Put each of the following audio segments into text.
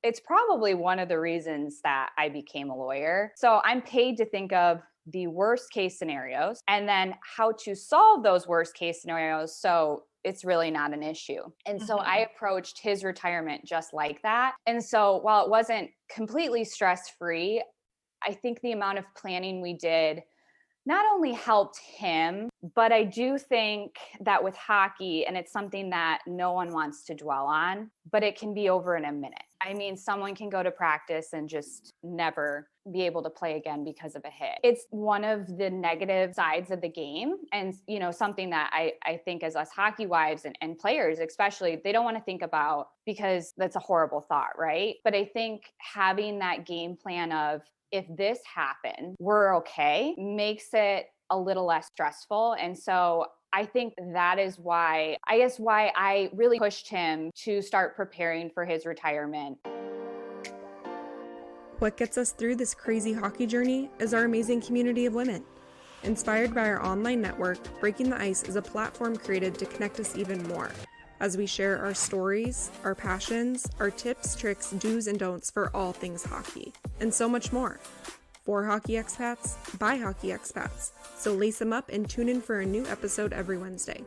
It's probably one of the reasons that I became a lawyer. So I'm paid to think of the worst case scenarios and then how to solve those worst case scenarios so it's really not an issue. And so I approached his retirement just like that. And so while it wasn't completely stress free, I think the amount of planning we did not only helped him, but I do think that with hockey, and it's something that no one wants to dwell on, but it can be over in a minute. I mean, someone can go to practice and just never be able to play again because of a hit. It's one of the negative sides of the game. And, something that I think as us hockey wives and players, especially, they don't want to think about because that's a horrible thought, right? But I think having that game plan of, if this happened, we're okay, makes it a little less stressful. And so I think that is why I really pushed him to start preparing for his retirement. What gets us through this crazy hockey journey is our amazing community of women. Inspired by our online network, Breaking the Ice is a platform created to connect us even more, as we share our stories, our passions, our tips, tricks, do's and don'ts for all things hockey, and so much more. For hockey expats, by hockey expats. So lace them up and tune in for a new episode every Wednesday.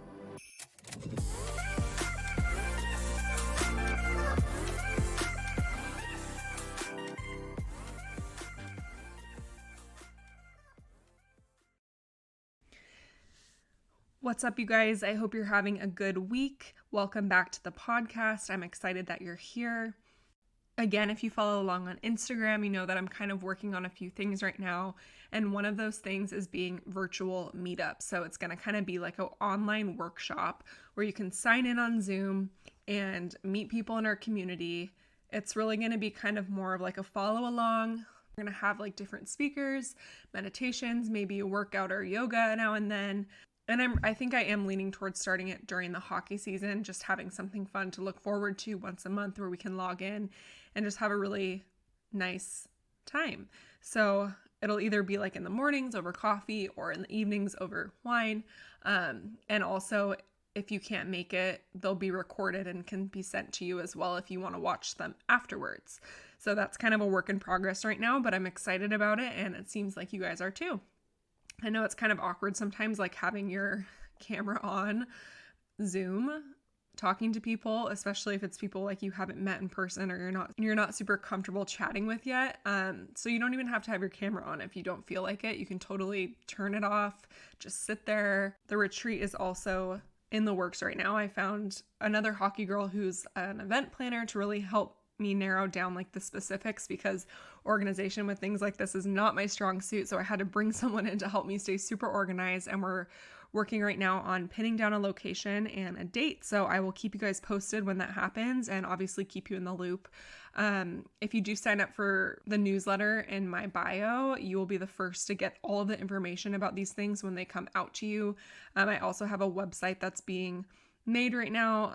What's up, you guys? I hope you're having a good week. Welcome back to the podcast. I'm excited that you're here. Again, if you follow along on Instagram, you know that I'm kind of working on a few things right now. And one of those things is being virtual meetups. So it's going to kind of be like an online workshop where you can sign in on Zoom and meet people in our community. It's really going to be kind of more of like a follow along. We're going to have like different speakers, meditations, maybe a workout or yoga now and then. And I think I am leaning towards starting it during the hockey season, just having something fun to look forward to once a month where we can log in and just have a really nice time. So it'll either be like in the mornings over coffee or in the evenings over wine. And also, if you can't make it, they'll be recorded and can be sent to you as well if you want to watch them afterwards. So that's kind of a work in progress right now, but I'm excited about it, and it seems like you guys are too. I know it's kind of awkward sometimes, like having your camera on Zoom, talking to people, especially if it's people like you haven't met in person or you're not super comfortable chatting with yet. So you don't even have to have your camera on if you don't feel like it. You can totally turn it off, just sit there. The retreat is also in the works right now. I found another hockey girl who's an event planner to really help me narrow down like the specifics, because organization with things like this is not my strong suit. So I had to bring someone in to help me stay super organized, and we're working right now on pinning down a location and a date. So I will keep you guys posted when that happens, and obviously keep you in the loop. If you do sign up for the newsletter in my bio, you will be the first to get all of the information about these things when they come out to you. I also have a website that's being made right now,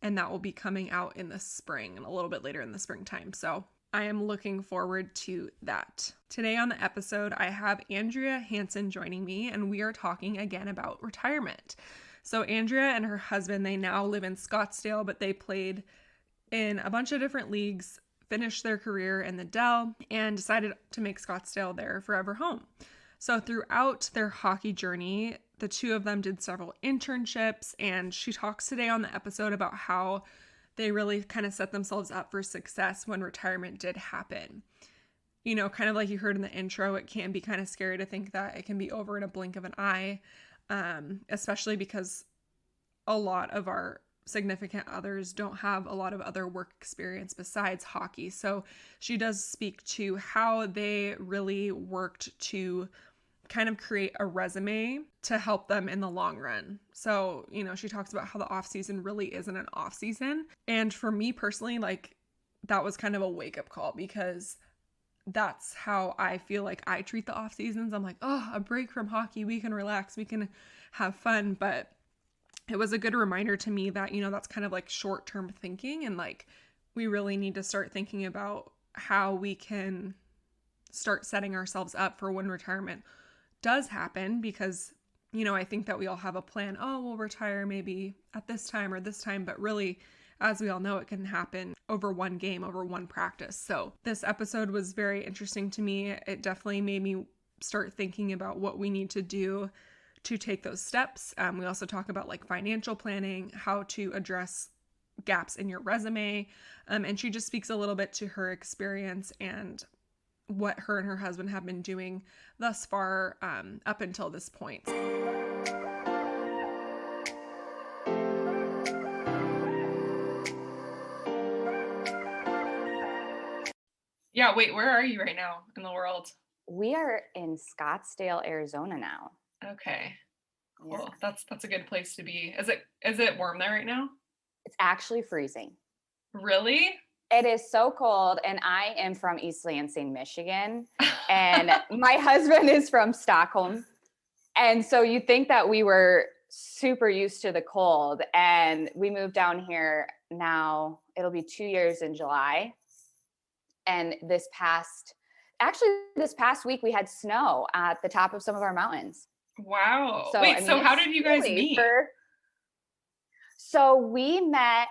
and that will be coming out in the spring and a little bit later in the springtime. So I am looking forward to that. Today on the episode, I have Andrea Hanson joining me, and we are talking again about retirement. So Andrea and her husband, they now live in Scottsdale, but they played in a bunch of different leagues, finished their career in the Dell, and decided to make Scottsdale their forever home. So throughout their hockey journey, the two of them did several internships, and she talks today on the episode about how they really kind of set themselves up for success when retirement did happen. You know, kind of like you heard in the intro, it can be kind of scary to think that it can be over in a blink of an eye, especially because a lot of our significant others don't have a lot of other work experience besides hockey. So she does speak to how they really worked to kind of create a resume to help them in the long run. So, you know, she talks about how the off season really isn't an off season. And for me personally, like, that was kind of a wake up call, because that's how I feel like I treat the off seasons. I'm like, oh, a break from hockey, we can relax, we can have fun. But it was a good reminder to me that, you know, that's kind of like short-term thinking, and like we really need to start thinking about how we can start setting ourselves up for when retirement does happen. Because, you know, I think that we all have a plan. Oh, we'll retire maybe at this time or this time, but really as we all know, it can happen over one game, over one practice. So this episode was very interesting to me. It definitely made me start thinking about what we need to do to take those steps. We also talk about like financial planning, how to address gaps in your resume. And she just speaks a little bit to her experience and what her and her husband have been doing thus far up until this point. Yeah, wait, where are you right now in the world? We are in Scottsdale, Arizona now. Okay. Cool. Yeah. That's a good place to be. Is it warm there right now? It's actually freezing. Really? It is so cold, and I am from East Lansing, Michigan, and my husband is from Stockholm. And so you think that we were super used to the cold, and we moved down here now, it'll be 2 years in July. And this past week, we had snow at the top of some of our mountains. Wow. So, Wait, I mean, so how it's did you guys chilly meet? So we met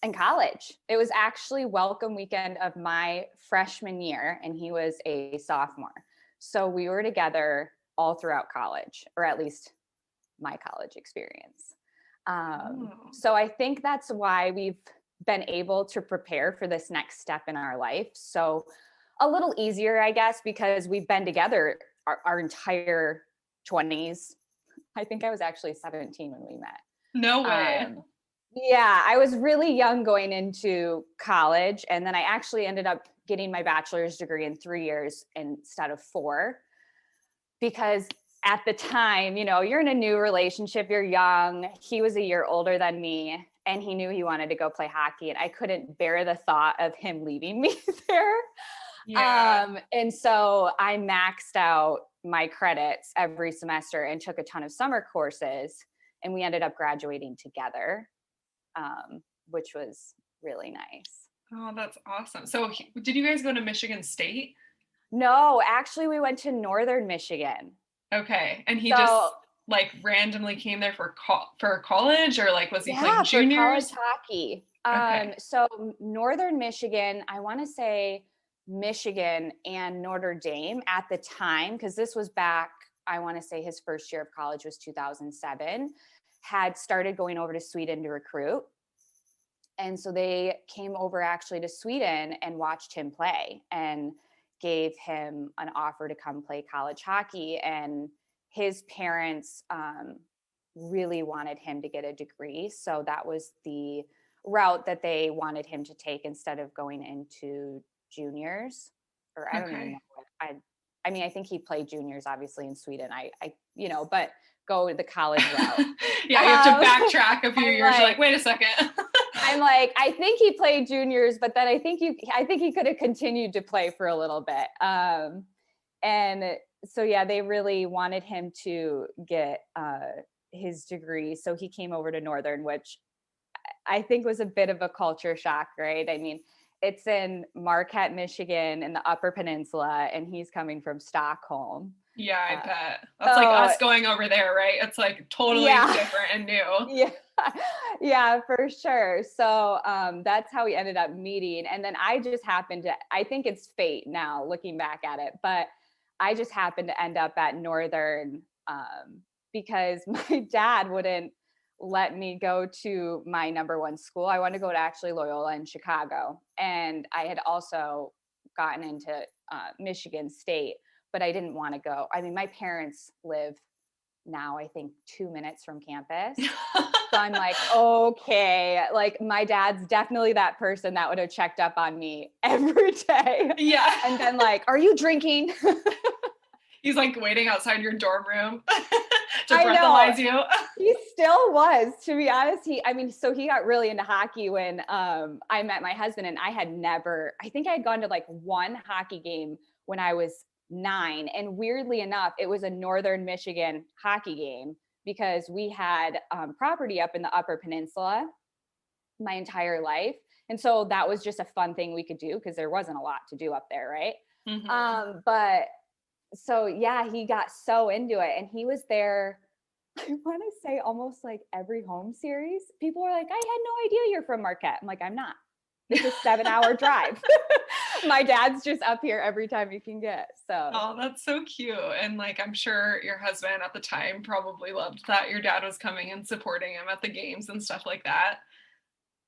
in college. It was actually welcome weekend of my freshman year, and he was a sophomore. So we were together all throughout college, or at least my college experience. So I think that's why we've been able to prepare for this next step in our life. So a little easier, I guess, because we've been together our entire 20s. I think I was actually 17 when we met. No way. Yeah, I was really young going into college. And then I actually ended up getting my bachelor's degree in 3 years instead of 4. Because at the time, you know, you're in a new relationship, you're young. He was a year older than me, and he knew he wanted to go play hockey. And I couldn't bear the thought of him leaving me there. Yeah. And so I maxed out my credits every semester and took a ton of summer courses. And we ended up graduating together, which was really nice. Oh, that's awesome. So did you guys go to Michigan State? No, actually, we went to Northern Michigan. Okay. And he just like randomly came there for college, or like was he playing juniors? For college hockey. Okay. So Northern Michigan, I want to say Michigan and Notre Dame at the time, because this was back, I want to say his first year of college was 2007, had started going over to Sweden to recruit. And so they came over actually to Sweden and watched him play and gave him an offer to come play college hockey. And his parents really wanted him to get a degree. So that was the route that they wanted him to take instead of going into juniors. Or I don't even know what I mean, I think he played juniors obviously in Sweden. I but go the college route. Yeah, you have to backtrack a few years. You're like, wait a second. I'm like, I think he played juniors, but then I think he could have continued to play for a little bit. And so, yeah, they really wanted him to get his degree. So he came over to Northern, which I think was a bit of a culture shock, right? I mean, it's in Marquette, Michigan in the Upper Peninsula, and he's coming from Stockholm. Yeah, I bet. That's like us going over there, right? It's like totally different and new. Yeah, for sure. So that's how we ended up meeting. And then I just happened to, I think it's fate now looking back at it, but I just happened to end up at Northern because my dad wouldn't let me go to my number one school. I wanted to go to actually Loyola in Chicago. And I had also gotten into Michigan State, but I didn't want to go. I mean, my parents live now, I think 2 minutes from campus. So I'm like, okay, like my dad's definitely that person that would have checked up on me every day. Yeah. And then like, are you drinking? He's like waiting outside your dorm room to breathalyze you. He still was, to be honest. So he got really into hockey when I met my husband, and I think I had gone to like one hockey game when I was 9. And weirdly enough, it was a Northern Michigan hockey game because we had property up in the Upper Peninsula my entire life. And so that was just a fun thing we could do because there wasn't a lot to do up there, right? Mm-hmm. But so, yeah, he got so into it, and he was there I want to say almost like every home series. People are like, I had no idea you're from Marquette. I'm like, I'm not. It's a 7-hour drive. My dad's just up here every time he can get. So. Oh, that's so cute. And like, I'm sure your husband at the time probably loved that your dad was coming and supporting him at the games and stuff like that.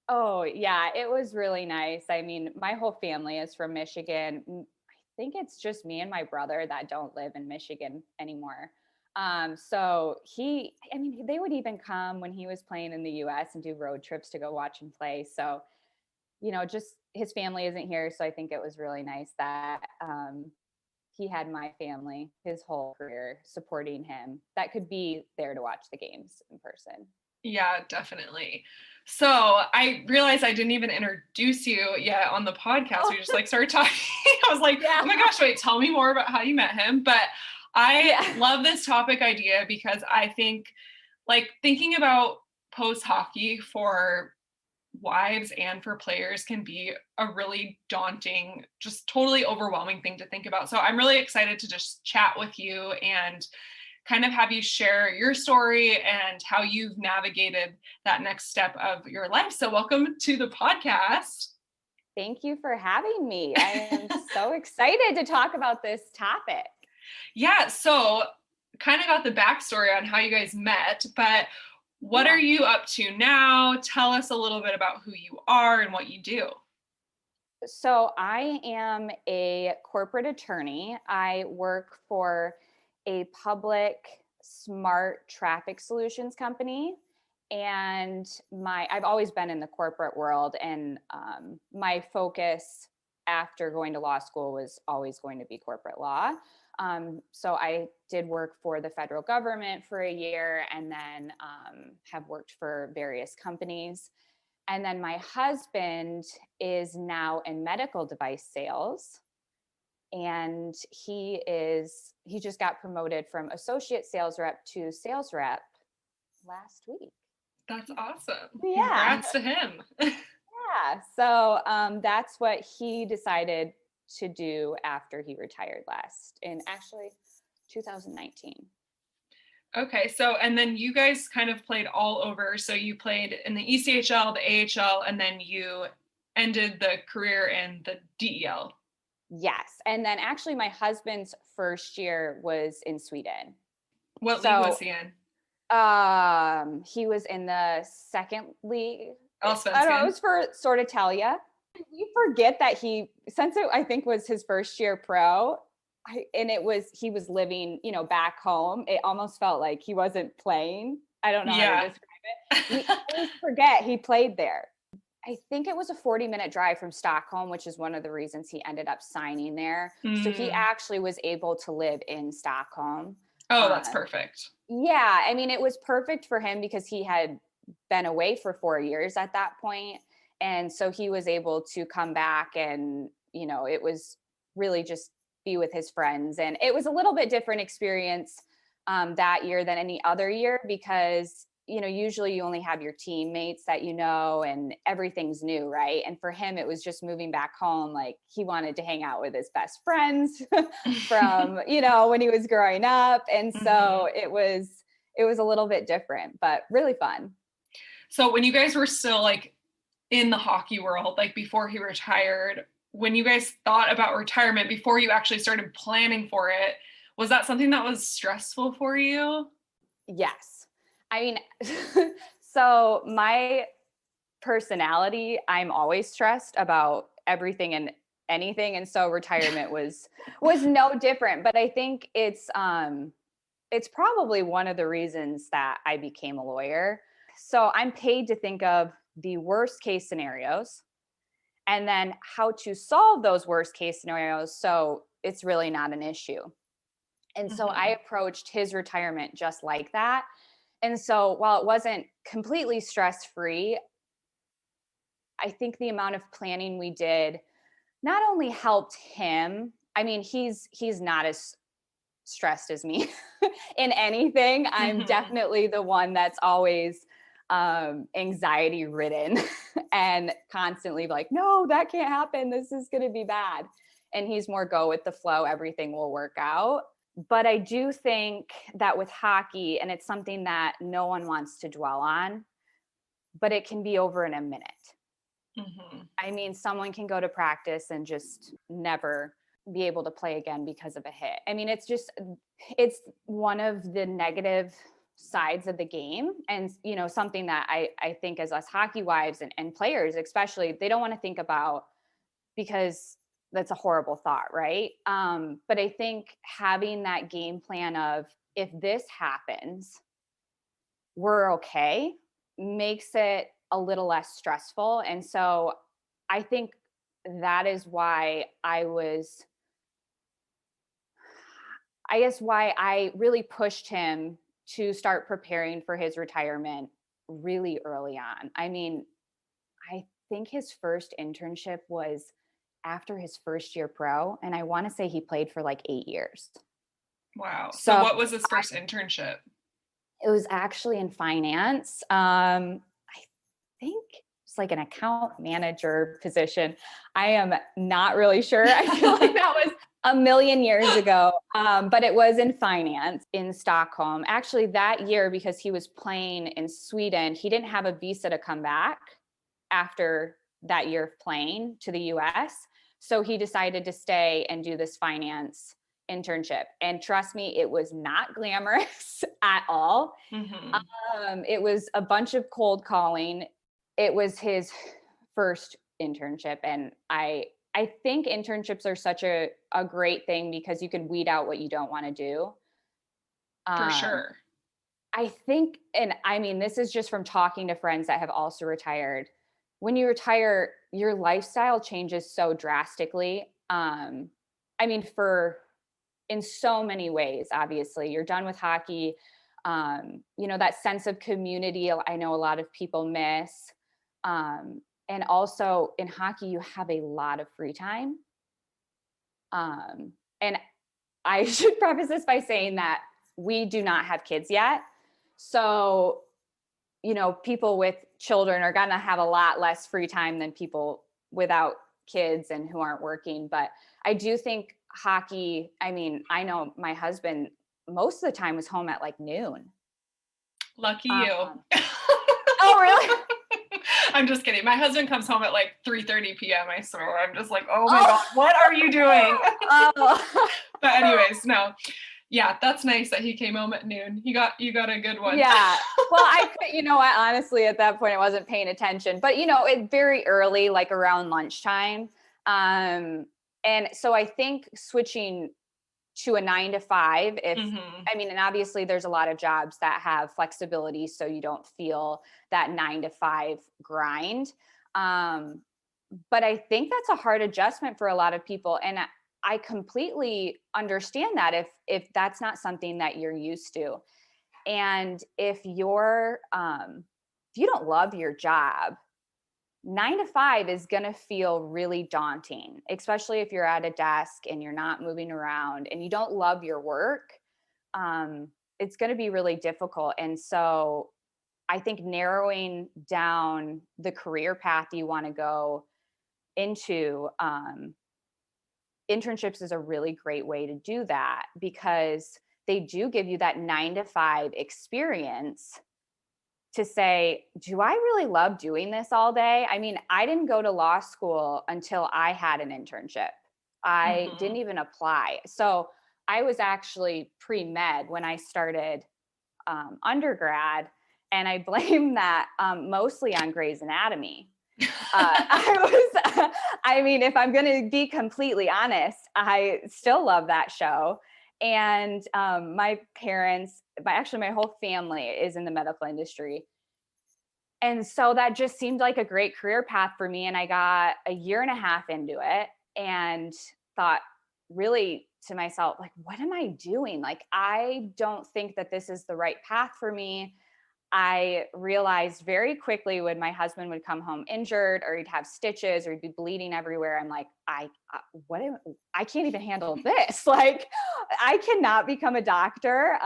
Oh, yeah, it was really nice. I mean, my whole family is from Michigan. I think it's just me and my brother that don't live in Michigan anymore. So I mean, they would even come when he was playing in the US and do road trips to go watch him play. So, just his family isn't here. So I think it was really nice that he had my family his whole career supporting him that could be there to watch the games in person. Yeah, definitely. So I realized I didn't even introduce you yet on the podcast. Oh. We just like started talking. I was like, Yeah. oh my gosh, wait, tell me more about how you met him. But I love this topic idea because I think like thinking about post hockey for wives and for players can be a really daunting, just totally overwhelming thing to think about. So I'm really excited to just chat with you and kind of have you share your story and how you've navigated that next step of your life. So welcome to the podcast. Thank you for having me. I am so excited to talk about this topic. Yeah, so kind of got the backstory on how you guys met, but what are you up to now? Tell us a little bit about who you are and what you do. So I am a corporate attorney. I work for a public smart traffic solutions company. And I've always been in the corporate world, and my focus after going to law school was always going to be corporate law. So I did work for the federal government for a year, and then have worked for various companies. And then my husband is now in medical device sales. And he just got promoted from associate sales rep to sales rep last week. That's awesome. Yeah. Congrats to him. Yeah. So that's what he decided to do after he retired last in actually 2019. Okay, so and then you guys kind of played all over. So you played in the ECHL, the AHL, and then you ended the career in the DEL. Yes. And then actually my husband's first year was in Sweden. What league was he in? He was in the second league. Allsvenskan. I don't know, it was for Sortatelia. We forget that since it I think was his first year pro, he was living, back home. It almost felt like he wasn't playing. I don't know how to describe it. We always forget he played there. I think it was a 40-minute drive from Stockholm, which is one of the reasons he ended up signing there. So he actually was able to live in Stockholm. Oh, that's perfect. Yeah. I mean, it was perfect for him because he had been away for 4 years at that point. And so he was able to come back and, it was really just be with his friends. And it was a little bit different experience that year than any other year because, usually you only have your teammates that and everything's new, right? And for him, it was just moving back home. Like he wanted to hang out with his best friends from, when he was growing up. And so it was a little bit different, but really fun. So when you guys were still like in the hockey world, like before he retired, when you guys thought about retirement, before you actually started planning for it, was that something that was stressful for you? Yes. I mean, so my personality, I'm always stressed about everything and anything. And so retirement was no different, but I think it's probably one of the reasons that I became a lawyer. So I'm paid to think of the worst case scenarios and then how to solve those worst case scenarios so it's really not an issue. And so I approached his retirement just like that. And so while it wasn't completely stress-free, I think the amount of planning we did not only helped him. I mean, he's not as stressed as me in anything. I'm definitely the one that's always anxiety ridden and constantly like, no, that can't happen. This is going to be bad. And he's more go with the flow. Everything will work out. But I do think that with hockey, and it's something that no one wants to dwell on, but it can be over in a minute. Mm-hmm. I mean, someone can go to practice and just never be able to play again because of a hit. I mean, it's one of the negative sides of the game. And, something that I think as us hockey wives and players, especially, they don't want to think about, because that's a horrible thought, right? But I think having that game plan of, if this happens, we're okay, makes it a little less stressful. And so I think that is why why I really pushed him to start preparing for his retirement really early on. I mean, I think his first internship was after his first year pro, and I want to say he played for like 8 years. Wow. So So what was his first internship? it was actually in finance. I think it's like an account manager position. I am not really sure. I feel like that was a million years ago. But it was in finance in Stockholm. Actually, that year, because he was playing in Sweden, he didn't have a visa to come back after that year of playing to the US. So he decided to stay and do this finance internship. And trust me, it was not glamorous at all. Mm-hmm. It was a bunch of cold calling. It was his first internship. And I think internships are such a great thing because you can weed out what you don't want to do. For sure. I think, and I mean, this is just from talking to friends that have also retired. When you retire, your lifestyle changes so drastically. I mean, in so many ways, obviously, you're done with hockey. That sense of community, I know a lot of people miss. And also in hockey, you have a lot of free time. And I should preface this by saying that we do not have kids yet. So, people with children are going to have a lot less free time than people without kids and who aren't working. But I do think hockey, I mean, I know my husband most of the time was home at like noon. Lucky you. Oh, really? I'm just kidding. My husband comes home at like 3:30 p.m. I swear. I'm just like, oh my God, what are you doing? But anyways, no. Yeah, that's nice that he came home at noon. You got a good one. Yeah. Well, I could, honestly, at that point, I wasn't paying attention, but it very early, like around lunchtime. And so I think switching to a 9 to 5, I mean, and obviously there's a lot of jobs that have flexibility, so you don't feel that 9 to 5 grind. But I think that's a hard adjustment for a lot of people. And I completely understand that if that's not something that you're used to. And if you don't love your job, 9 to 5 is going to feel really daunting, especially if you're at a desk and you're not moving around and you don't love your work. It's going to be really difficult. And so I think narrowing down the career path you want to go into, internships is a really great way to do that, because they do give you that 9 to 5 experience to say, do I really love doing this all day? I mean, I didn't go to law school until I had an internship. I didn't even apply. So I was actually pre-med when I started undergrad. And I blame that mostly on Grey's Anatomy. I mean, if I'm going to be completely honest, I still love that show. And my parents, my whole family is in the medical industry. And so that just seemed like a great career path for me. And I got a year and a half into it and thought really to myself, like, what am I doing? Like, I don't think that this is the right path for me. I realized very quickly when my husband would come home injured or he'd have stitches or he'd be bleeding everywhere, I'm like, I can't even handle this. Like, I cannot become a doctor.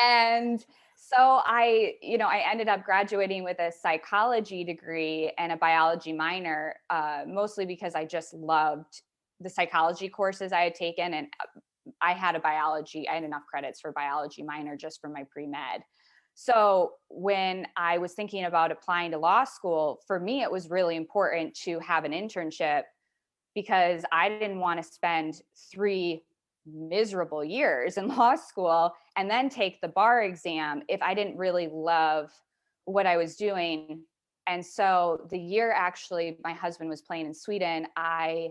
And so I ended up graduating with a psychology degree and a biology minor, mostly because I just loved the psychology courses I had taken. And I had enough credits for biology minor just for my pre-med. So when I was thinking about applying to law school, for me, it was really important to have an internship because I didn't want to spend 3 miserable years in law school and then take the bar exam if I didn't really love what I was doing. And so the year actually my husband was playing in Sweden, I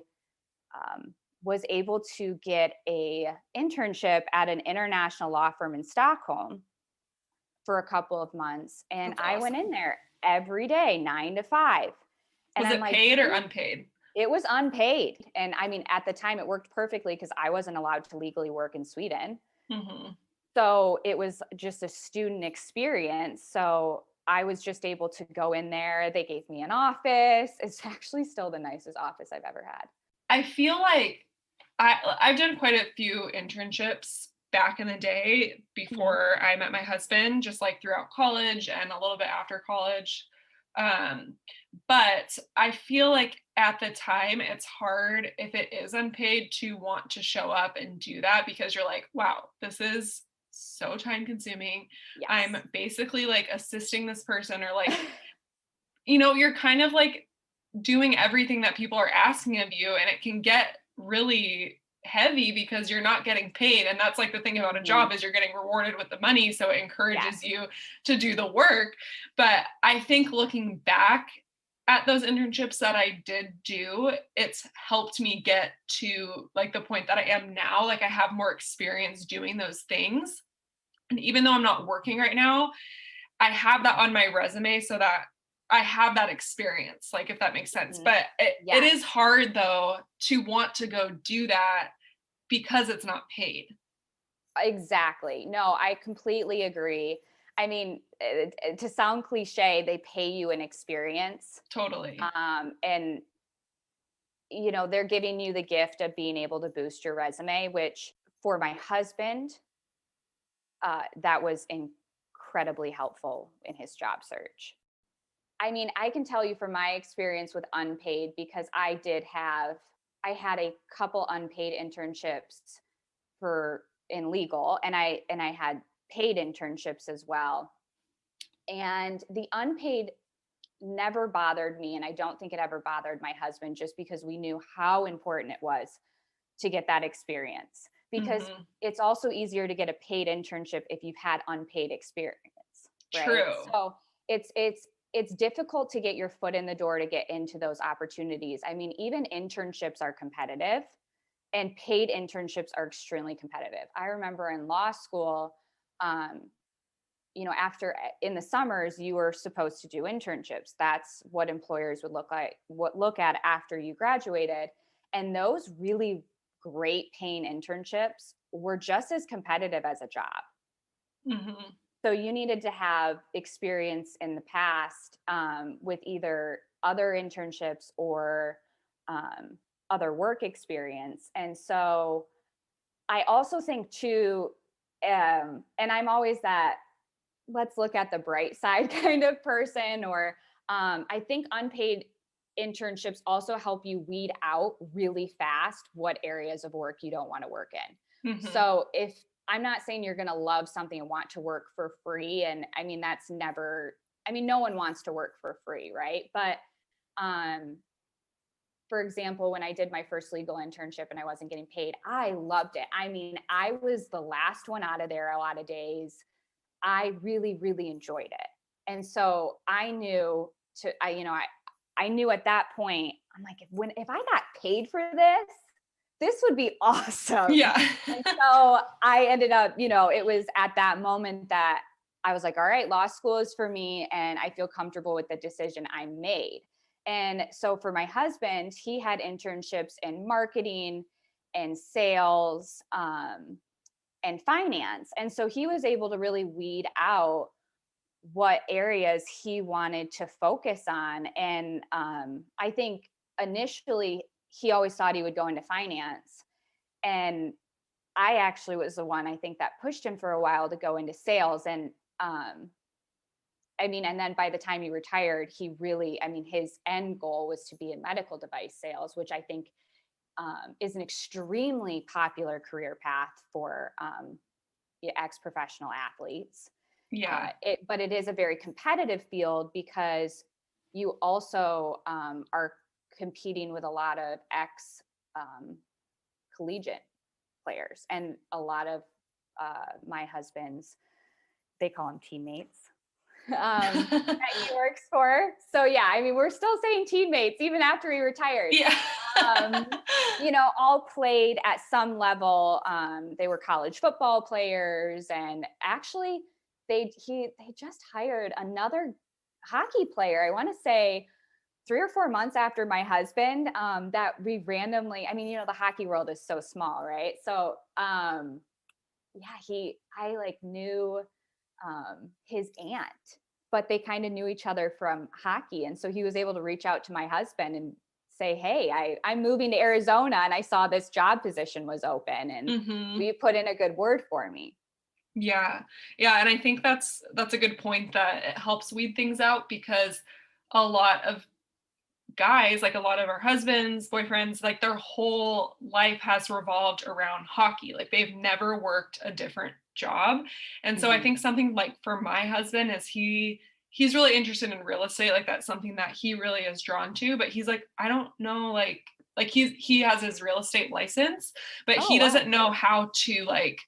was able to get a internship at an international law firm in Stockholm for a couple of months. And That's I awesome. went in there every day, 9 to 5. And Was I'm it like, paid or unpaid? it was unpaid. And I mean, at the time it worked perfectly because I wasn't allowed to legally work in Sweden. Mm-hmm. So it was just a student experience. So I was just able to go in there. They gave me an office. It's actually still the nicest office I've ever had. I feel like I've done quite a few internships back in the day before I met my husband, just like throughout college and a little bit after college. But I feel like at the time it's hard if it is unpaid to want to show up and do that because you're like, wow, this is so time consuming. Yes. I'm basically like assisting this person or like, you know, you're kind of like doing everything that people are asking of you, and it can get really heavy because you're not getting paid. And that's like the thing about a job is you're getting rewarded with the money, so it encourages you to do the work. But I think looking back at those internships that I did do, it's helped me get to like the point that I am now. Like I have more experience doing those things, and even though I'm not working right now, I have that on my resume so that I have that experience, like if that makes sense. But it is hard though to want to go do that because it's not paid. Exactly. No, I completely agree. I mean, to sound cliche, they pay you an experience. Totally. And you know, they're giving you the gift of being able to boost your resume, which for my husband, that was incredibly helpful in his job search. I mean, I can tell you from my experience with unpaid, because I had a couple unpaid internships in legal, and I had paid internships as well. And the unpaid never bothered me, and I don't think it ever bothered my husband, just because we knew how important it was to get that experience. Because it's also easier to get a paid internship if you've had unpaid experience, right? True. So it's difficult to get your foot in the door to get into those opportunities. I mean, even internships are competitive, and paid internships are extremely competitive. I remember in law school, you know, in the summers, you were supposed to do internships. That's what employers would look at after you graduated. And those really great paying internships were just as competitive as a job. So you needed to have experience in the past with either other internships or other work experience. And so I also think too, and I'm always that let's look at the bright side kind of person, or I think unpaid internships also help you weed out really fast what areas of work you don't want to work in. So if I'm not saying you're going to love something and want to work for free, and I mean no one wants to work for free, right? But for example, when I did my first legal internship and I wasn't getting paid, I loved it. I mean, I was the last one out of there a lot of days. I really, really enjoyed it. And so I knew I knew at that point, I'm like, if I got paid for this would be awesome. Yeah. And so I ended up, it was at that moment that I was like, all right, law school is for me, and I feel comfortable with the decision I made. And so for my husband, he had internships in marketing and sales, and finance. And so he was able to really weed out what areas he wanted to focus on. And I think initially he always thought he would go into finance. And I actually was the one, I think, that pushed him for a while to go into sales. And and then by the time he retired, his end goal was to be in medical device sales, which I think is an extremely popular career path for ex-professional athletes. Yeah. But it is a very competitive field because you also are competing with a lot of collegiate players, and a lot of my husband's, they call them teammates, that he works for. So yeah, I mean, we're still saying teammates even after he retired. Yeah. All played at some level. They were college football players, and actually they just hired another hockey player. I want to say 3 or 4 months after my husband, that we randomly, I mean, the hockey world is so small, right? So I like knew his aunt, but they kind of knew each other from hockey. And so he was able to reach out to my husband and say, hey, I'm moving to Arizona and I saw this job position was open, and will you put in a good word for me? Yeah. Yeah. And I think that's a good point, that it helps weed things out, because a lot of guys, like a lot of our husbands, boyfriends, like their whole life has revolved around hockey. Like they've never worked a different job. And so I think something like for my husband is he's really interested in real estate. Like that's something that he really is drawn to, but he's like, I don't know, like he has his real estate license, but Oh, he wow. doesn't know how to, like,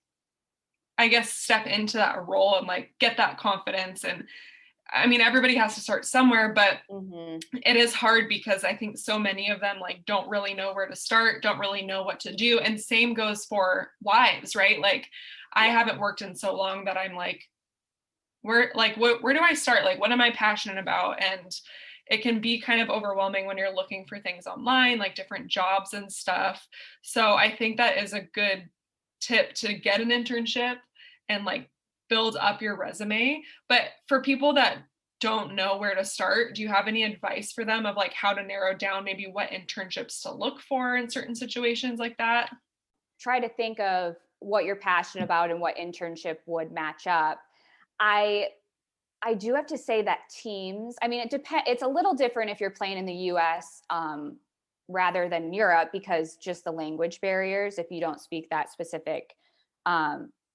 I guess, step into that role and like get that confidence. And I mean, everybody has to start somewhere, but it is hard because I think so many of them like don't really know where to start, don't really know what to do. And same goes for wives, right? Like I haven't worked in so long that I'm like, where do I start? Like, what am I passionate about? And it can be kind of overwhelming when you're looking for things online, like different jobs and stuff. So I think that is a good tip, to get an internship and like build up your resume. But for people that don't know where to start, do you have any advice for them of like how to narrow down maybe what internships to look for in certain situations like that? Try to think of what you're passionate about and what internship would match up. I do have to say that teams, I mean, it depends. It's a little different if you're playing in the US rather than Europe, because just the language barriers, if you don't speak that specific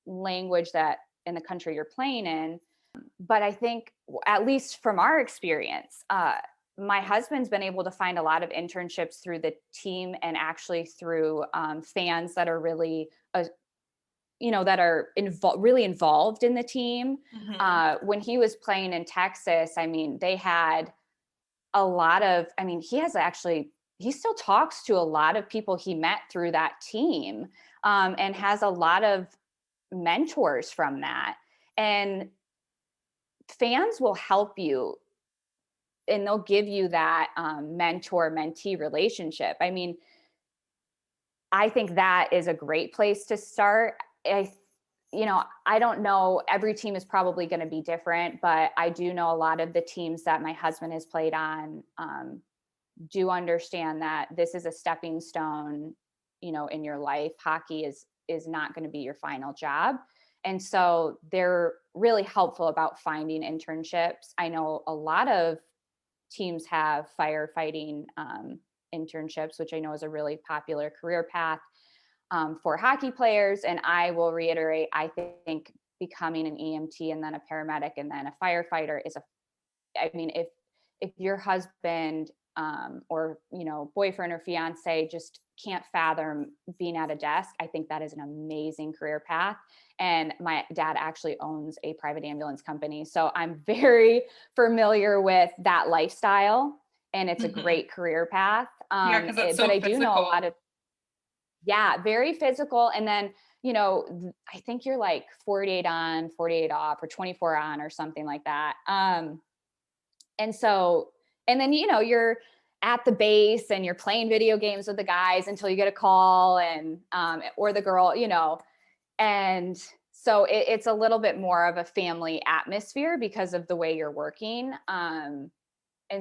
language that in the country you're playing in. But I think, at least from our experience, my husband's been able to find a lot of internships through the team, and actually through fans that are really that are really involved in the team. When he was playing in Texas, I mean, they had a lot of, I mean, he still talks to a lot of people he met through that team, and has a lot of mentors from that. And fans will help you, and they'll give you that mentor-mentee relationship. I mean, I think that is a great place to start. I don't know, every team is probably going to be different, but I do know a lot of the teams that my husband has played on do understand that this is a stepping stone, in your life. Hockey is not going to be your final job. And so they're really helpful about finding internships. I know a lot of teams have firefighting internships, which I know is a really popular career path for hockey players. And I will reiterate, I think becoming an EMT and then a paramedic and then a firefighter if your husband or boyfriend or fiance just can't fathom being at a desk, I think that is an amazing career path. And my dad actually owns a private ambulance company, so I'm very familiar with that lifestyle, and it's a great career path. Yeah, because it's so but I physical. do know a lot of, very physical. And then, I think you're like 48 on, 48 off, or 24 on, or something like that. And then, you're at the base and you're playing video games with the guys until you get a call, and, or the girl, and so it's a little bit more of a family atmosphere because of the way you're working. And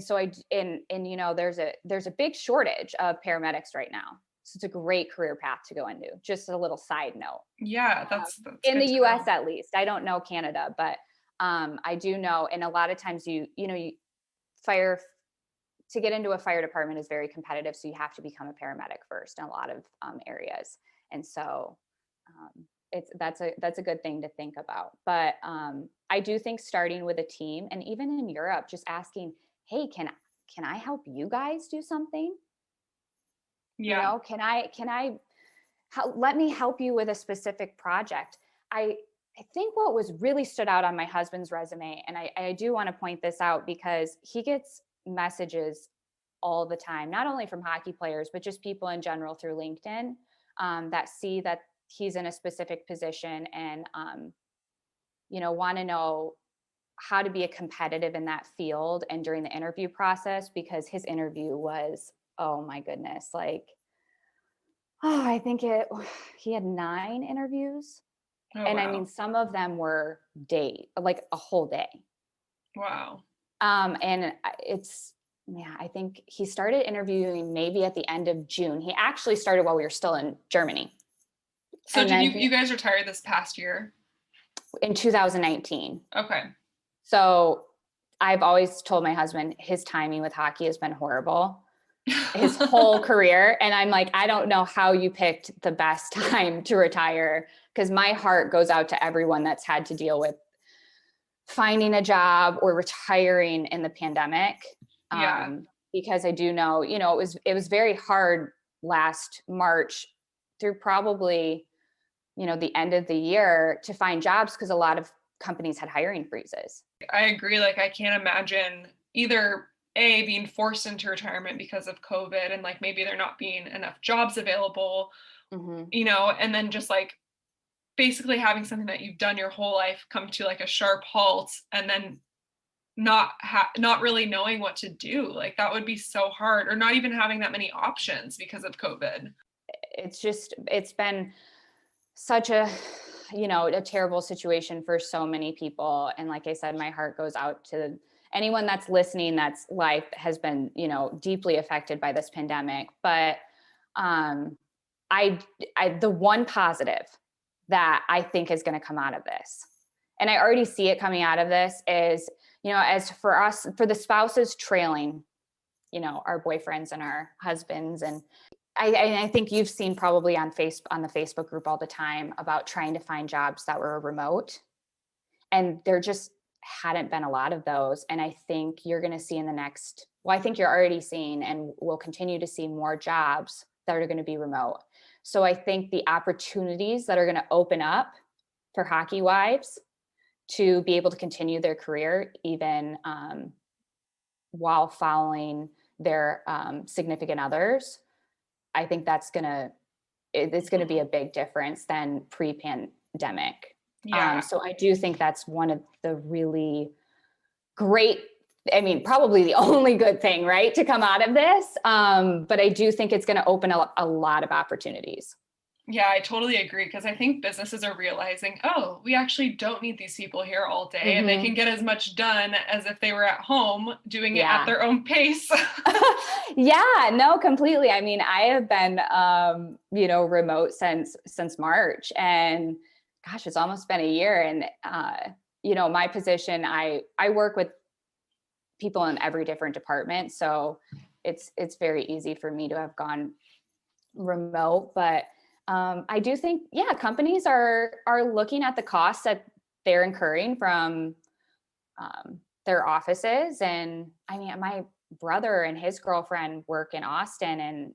so there's a big shortage of paramedics right now. So it's a great career path to go into. Just a little side note. Yeah, that's in the good to US know. at least. I don't know Canada, but I do know. And a lot of times you to get into a fire department is very competitive. So you have to become a paramedic first in a lot of areas. And so that's a good thing to think about. But I do think starting with a team, and even in Europe, just asking, hey, can I help you guys do something? Yeah. You know, can I let me help you with a specific project? I think what was really stood out on my husband's resume, and I do want to point this out because he gets messages all the time, not only from hockey players, but just people in general through LinkedIn that see that he's in a specific position and, want to know how to be a competitive in that field and during the interview process, because his interview was, oh my goodness, like, I think he had 9 interviews. Oh, And wow. I mean, some of them were like a whole day. Wow. And I think he started interviewing maybe at the end of June. He actually started while we were still in Germany. So did you guys retire this past year? In 2019. Okay. So I've always told my husband his timing with hockey has been horrible his whole career. And I'm like, I don't know how you picked the best time to retire, because my heart goes out to everyone that's had to deal with finding a job or retiring in the pandemic. Yeah. Because I do know, it was very hard last March through probably, the end of the year to find jobs, because a lot of companies had hiring freezes. I agree. Like, I can't imagine either being forced into retirement because of COVID, and like maybe there not being enough jobs available, and then just like basically having something that you've done your whole life come to like a sharp halt, and then not really knowing what to do. Like, that would be so hard, or not even having that many options because of COVID. It's been such a terrible situation for so many people. And like I said, my heart goes out to anyone that's listening, that's life has been, deeply affected by this pandemic. But the one positive that I think is going to come out of this, and I already see it coming out of this, is, as for us, for the spouses trailing, our boyfriends and our husbands. And I think you've seen probably on the Facebook group all the time about trying to find jobs that were remote, and there just hadn't been a lot of those. And I think you're going to see I think you're already seeing and will continue to see more jobs that are going to be remote. So I think the opportunities that are going to open up for hockey wives to be able to continue their career, even while following their significant others, I think it's going to be a big difference than pre-pandemic. Yeah. So I do think that's one of the really great, probably the only good thing, right, to come out of this. But I do think it's going to open up a lot of opportunities. Yeah, I totally agree, because I think businesses are realizing, oh, we actually don't need these people here all day, and they can get as much done as if they were at home doing it at their own pace. Yeah, no, completely. I have been, remote since March, and gosh, it's almost been a year. And, my position, I work with people in every different department. So it's very easy for me to have gone remote. But I do think, companies are looking at the costs that they're incurring from their offices. And my brother and his girlfriend work in Austin, and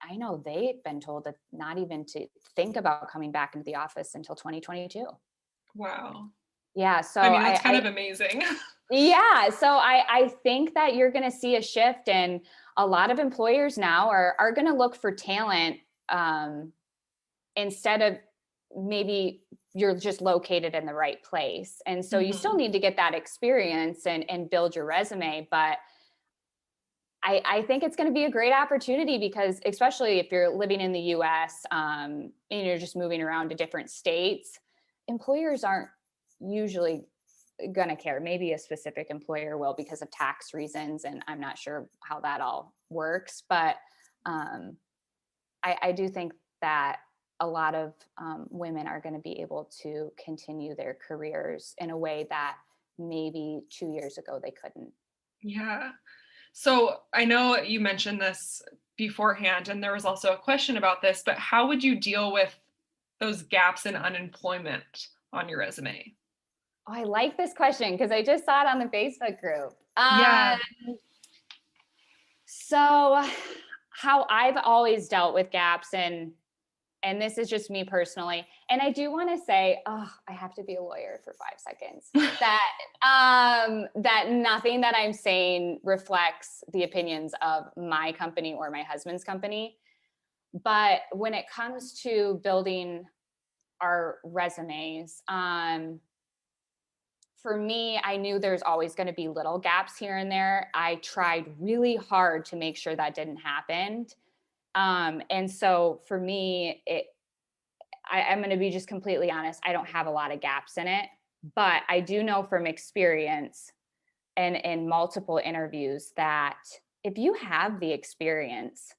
I know they've been told that not even to think about coming back into the office until 2022. Wow. Yeah. So that's kind of amazing. Yeah. So I think that you're going to see a shift, and a lot of employers now are going to look for talent instead of maybe you're just located in the right place. And so you still need to get that experience and build your resume. But I think it's going to be a great opportunity, because especially if you're living in the US and you're just moving around to different states, employers aren't usually going to care. Maybe a specific employer will because of tax reasons, and I'm not sure how that all works. But I do think that a lot of women are going to be able to continue their careers in a way that maybe 2 years ago they couldn't. Yeah. So I know you mentioned this beforehand, and there was also a question about this, but how would you deal with those gaps in unemployment on your resume? Oh, I like this question because I just saw it on the Facebook group. Yeah. So how I've always dealt with gaps, and this is just me personally, and I do want to say, oh, I have to be a lawyer for 5 seconds. That nothing that I'm saying reflects the opinions of my company or my husband's company. But when it comes to building our resumes, for me, I knew there's always going to be little gaps here and there. I tried really hard to make sure that didn't happen. And so for me, I'm going to be just completely honest. I don't have a lot of gaps in it, but I do know from experience and in multiple interviews that if you have the experience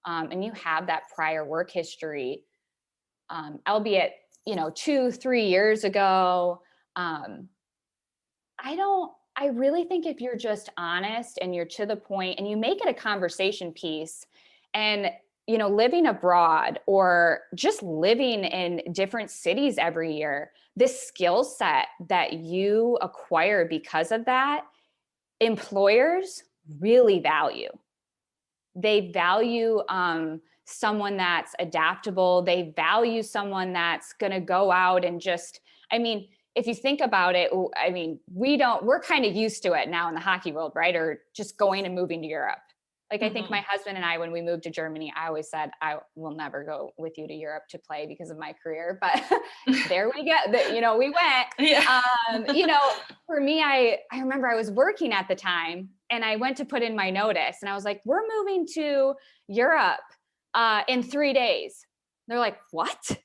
and you have that prior work history, albeit 2-3 years ago, um, I really think if you're just honest and you're to the point and you make it a conversation piece, and living abroad or just living in different cities every year, this skill set that you acquire because of that, employers really value. They value someone that's adaptable. They value someone that's going to go out and just, I mean, if you think about it, I mean, we're kind of used to it now in the hockey world, right? Or just going and moving to Europe. Like, I think my husband and I, when we moved to Germany, I always said, I will never go with you to Europe to play because of my career. But there we go. We went. Yeah. For me, I remember I was working at the time and I went to put in my notice and I was like, we're moving to Europe in 3 days. They're like, what?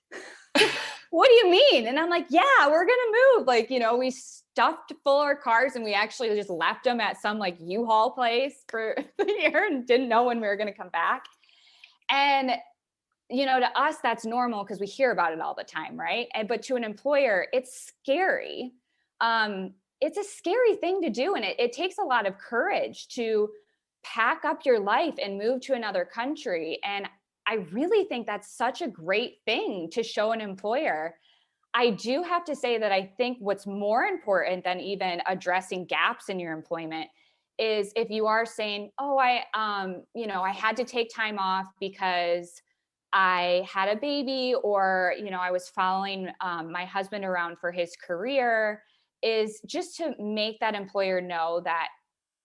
What do you mean? And I'm like, yeah, we're going to move. Like, we stuffed full our cars and we actually just left them at some like U-Haul place for the year and didn't know when we were going to come back. And, to us, that's normal because we hear about it all the time, right? But to an employer, it's scary. It's a scary thing to do. And it takes a lot of courage to pack up your life and move to another country. And I really think that's such a great thing to show an employer. I do have to say that I think what's more important than even addressing gaps in your employment is if you are saying, oh, I had to take time off because I had a baby, or, I was following my husband around for his career, is just to make that employer know that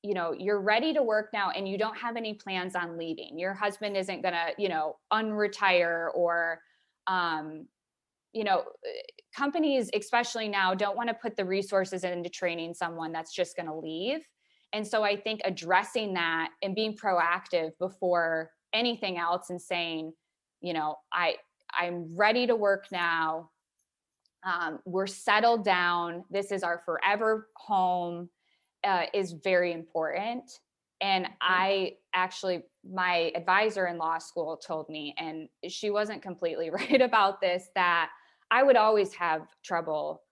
you're ready to work now and you don't have any plans on leaving. Your husband isn't going to, unretire or, companies, especially now, don't want to put the resources into training someone that's just going to leave. And so I think addressing that and being proactive before anything else and saying, I'm ready to work now. We're settled down. This is our forever home. Is very important. And my advisor in law school told me, and she wasn't completely right about this, that I would always have trouble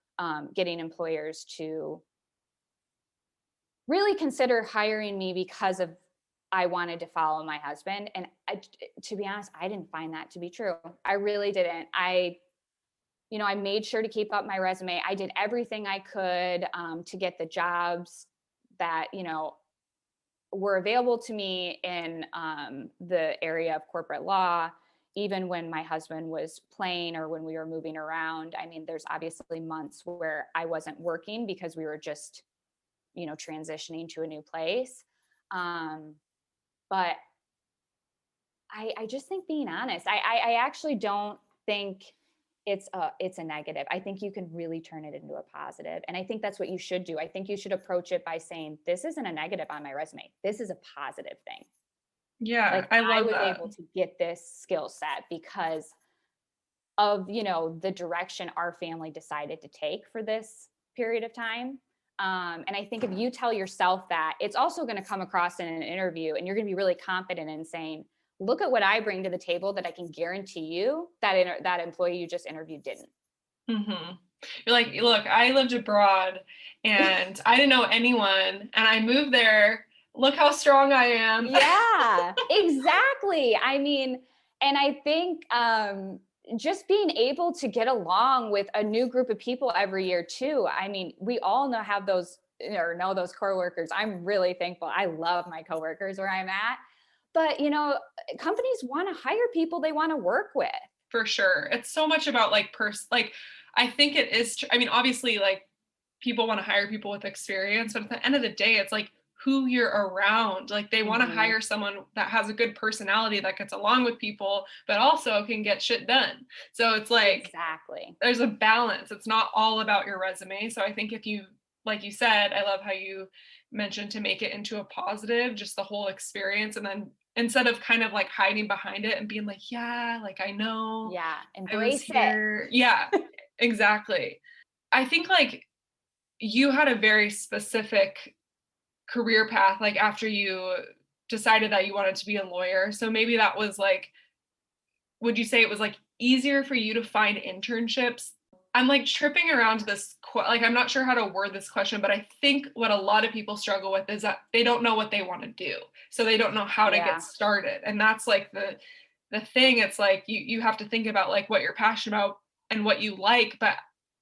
getting employers to really consider hiring me because of I wanted to follow my husband. And to be honest, I didn't find that to be true. I really didn't. I made sure to keep up my resume. I did everything I could to get the jobs that, were available to me in the area of corporate law, even when my husband was playing or when we were moving around. I mean, there's obviously months where I wasn't working because we were just, transitioning to a new place. But I just think being honest, I actually don't think it's a negative. I think you can really turn it into a positive. And I think that's what you should do. I think you should approach it by saying, this isn't a negative on my resume. This is a positive thing. Yeah, Like I I love was that. able to get this skill set because of, the direction our family decided to take for this period of time. And I think if you tell yourself that, it's also going to come across in an interview and you're going to be really confident in saying, look at what I bring to the table that I can guarantee you that that employee you just interviewed didn't. Mm-hmm. You're like, look, I lived abroad and I didn't know anyone, and I moved there look how strong I am. Yeah, exactly. I mean, and I think just being able to get along with a new group of people every year too. I mean, we all have those or know those coworkers. I'm really thankful. I love my coworkers where I'm at. But, companies want to hire people they want to work with. For sure. It's so much about like I think it is, I mean, obviously like people want to hire people with experience, but at the end of the day, it's like who you're around. Like they want to Mhm. hire someone that has a good personality that gets along with people, but also can get shit done. So it's like Exactly. there's a balance. It's not all about your resume. So I think if you, like you said, I love how you mentioned to make it into a positive, just the whole experience. And then instead of kind of like hiding behind it and being like, yeah, like I know Yeah, I was embrace it. here. Yeah, exactly. I think like you had a very specific career path, like after you decided that you wanted to be a lawyer. So maybe that was like, would you say it was like easier for you to find internships? I'm like tripping around this, like, I'm not sure how to word this question, but I think what a lot of people struggle with is that they don't know what they want to do. So they don't know how to get Yeah. started. And that's like the thing. It's like you have to think about like what you're passionate about and what you like. But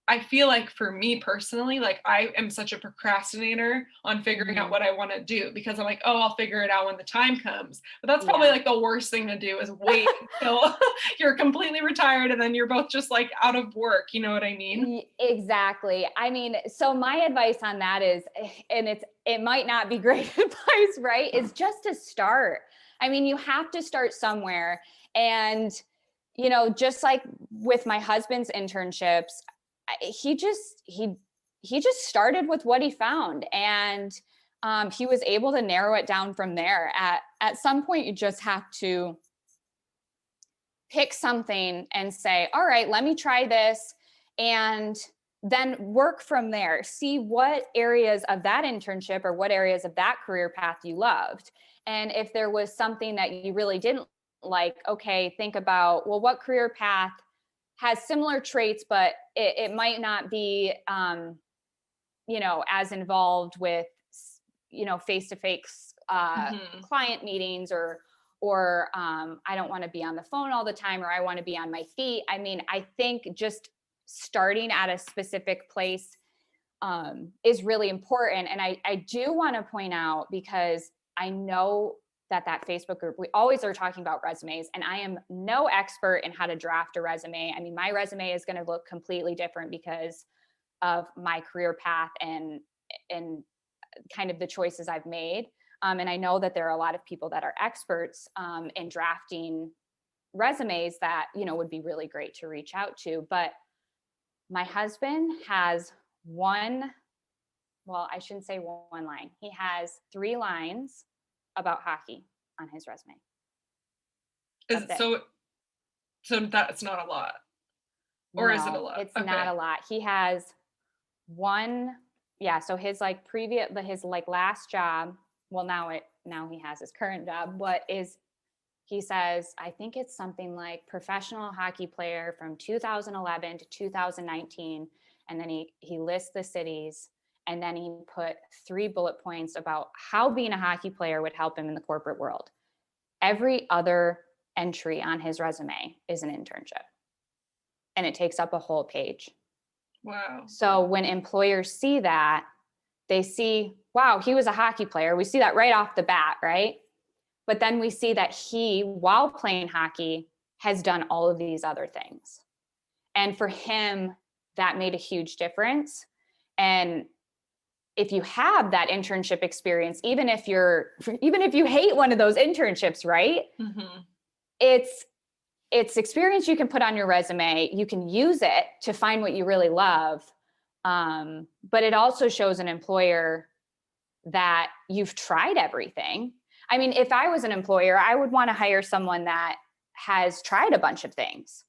I feel like for me personally, like I am such a procrastinator on figuring out Mhm. what I want to do because I'm like, oh, I'll figure it out when the time comes. But that's probably Yeah. like the worst thing to do is wait until you're completely retired and then you're both just like out of work. You know what I mean? Exactly. I mean, so my advice on that is, and it might not be great advice, right? Is just to start. I mean, you have to start somewhere. And, just like with my husband's internships, he just started with what he found, and he was able to narrow it down from there. At some point, you just have to pick something and say, all right, let me try this. And then work from there. See what areas of that internship or what areas of that career path you loved. And if there was something that you really didn't like, okay, think about, well, what career path has similar traits, but it might not be, as involved with, face-to-face Hmm. client meetings, or I don't want to be on the phone all the time, or I want to be on my feet. I mean, I think just starting at a specific place is really important. And I do want to point out, because I know that Facebook group, we always are talking about resumes, and I am no expert in how to draft a resume. I mean, my resume is going to look completely different because of my career path and kind of the choices I've made. And I know that there are a lot of people that are experts in drafting resumes that, would be really great to reach out to. But my husband has one, well, I shouldn't say one line. He has 3 lines about hockey on his resume. Is That's it it. so that's not a lot? Or is it a No, lot? it's not Okay. a lot. He has one, yeah. So his like his like last job, well, now he has his current job. What is He says, I think it's something like professional hockey player from 2011 to 2019. And then he lists the cities, and then he put 3 bullet points about how being a hockey player would help him in the corporate world. Every other entry on his resume is an internship, and it takes up a whole page. Wow. So when employers see that, they see, wow, he was a hockey player. We see that right off the bat, right? But then we see that he, while playing hockey, has done all of these other things. And for him, that made a huge difference. And if you have that internship experience, even if you hate one of those internships, right? Hmm. It's experience you can put on your resume. You can use it to find what you really love. But it also shows an employer that you've tried everything. I mean, if I was an employer, I would want to hire someone that has tried a bunch of things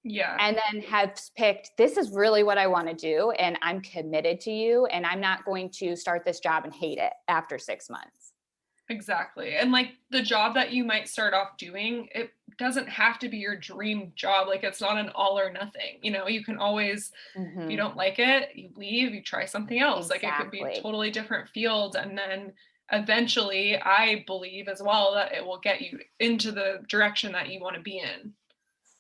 Yeah. and then has picked, this is really what I want to do, and I'm committed to you, and I'm not going to start this job and hate it after 6 months. Exactly. And like the job that you might start off doing, it doesn't have to be your dream job. Like it's not an all or nothing. You know, you can always, if you Mm-hmm. don't like it, you leave, you try something else. Like it could be a Exactly. totally different field. And then eventually, I believe as well that it will get you into the direction that you want to be in.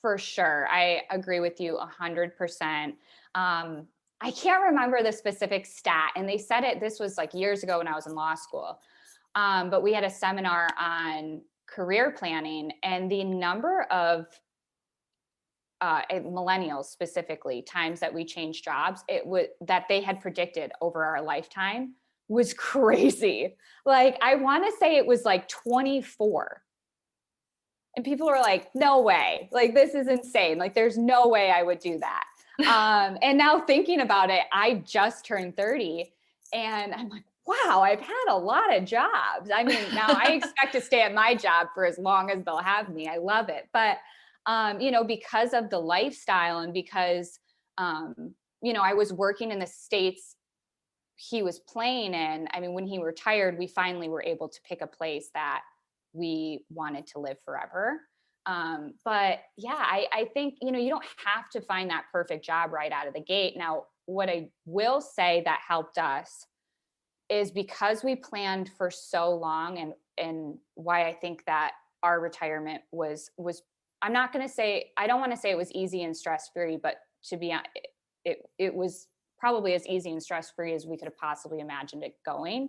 For sure. I agree with you 100%. I can't remember the specific stat, and they said it, this was like years ago when I was in law school. But we had a seminar on career planning, and the number of millennials specifically, times that we changed jobs, it was that they had predicted over our lifetime was crazy. Like, I want to say it was like 24. And people were like, no way, like, this is insane. Like, there's no way I would do that. And now thinking about it, I just turned 30 and I'm like, wow, I've had a lot of jobs. I mean, now I expect to stay at my job for as long as they'll have me. I love it. But, because of the lifestyle and because, I was working in the States he was playing in, I mean, when he retired, we finally were able to pick a place that we wanted to live forever. But yeah, I think, you don't have to find that perfect job right out of the gate. Now, what I will say that helped us is because we planned for so long, and why I think that our retirement was I'm not going to say, I don't want to say it was easy and stress-free, but to be honest, it was probably as easy and stress-free as we could have possibly imagined it going.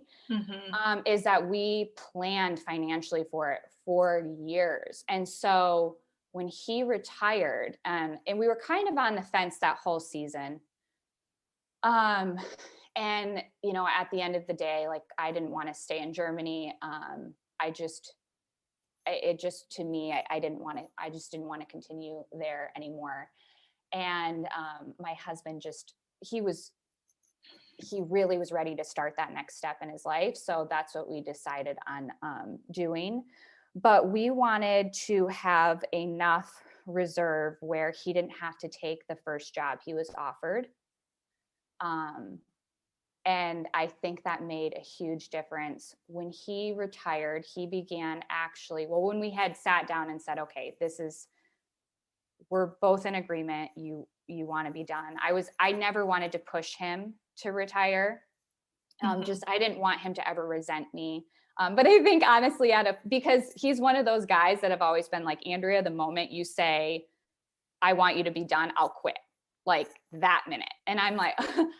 Is that we planned financially for it for years. And so when he retired, and we were kind of on the fence that whole season. And, at the end of the day, like, I didn't want to stay in Germany. To me, I just didn't want to continue there anymore. And my husband he really was ready to start that next step in his life. So that's what we decided on doing. But we wanted to have enough reserve where he didn't have to take the first job he was offered. And I think that made a huge difference. When he retired, he began when we had sat down and said, okay, we're both in agreement. You want to be done. I never wanted to push him to retire. I didn't want him to ever resent me. But I think honestly, because he's one of those guys that have always been like, Andrea, the moment you say, I want you to be done, I'll quit. Like that minute. And I'm like,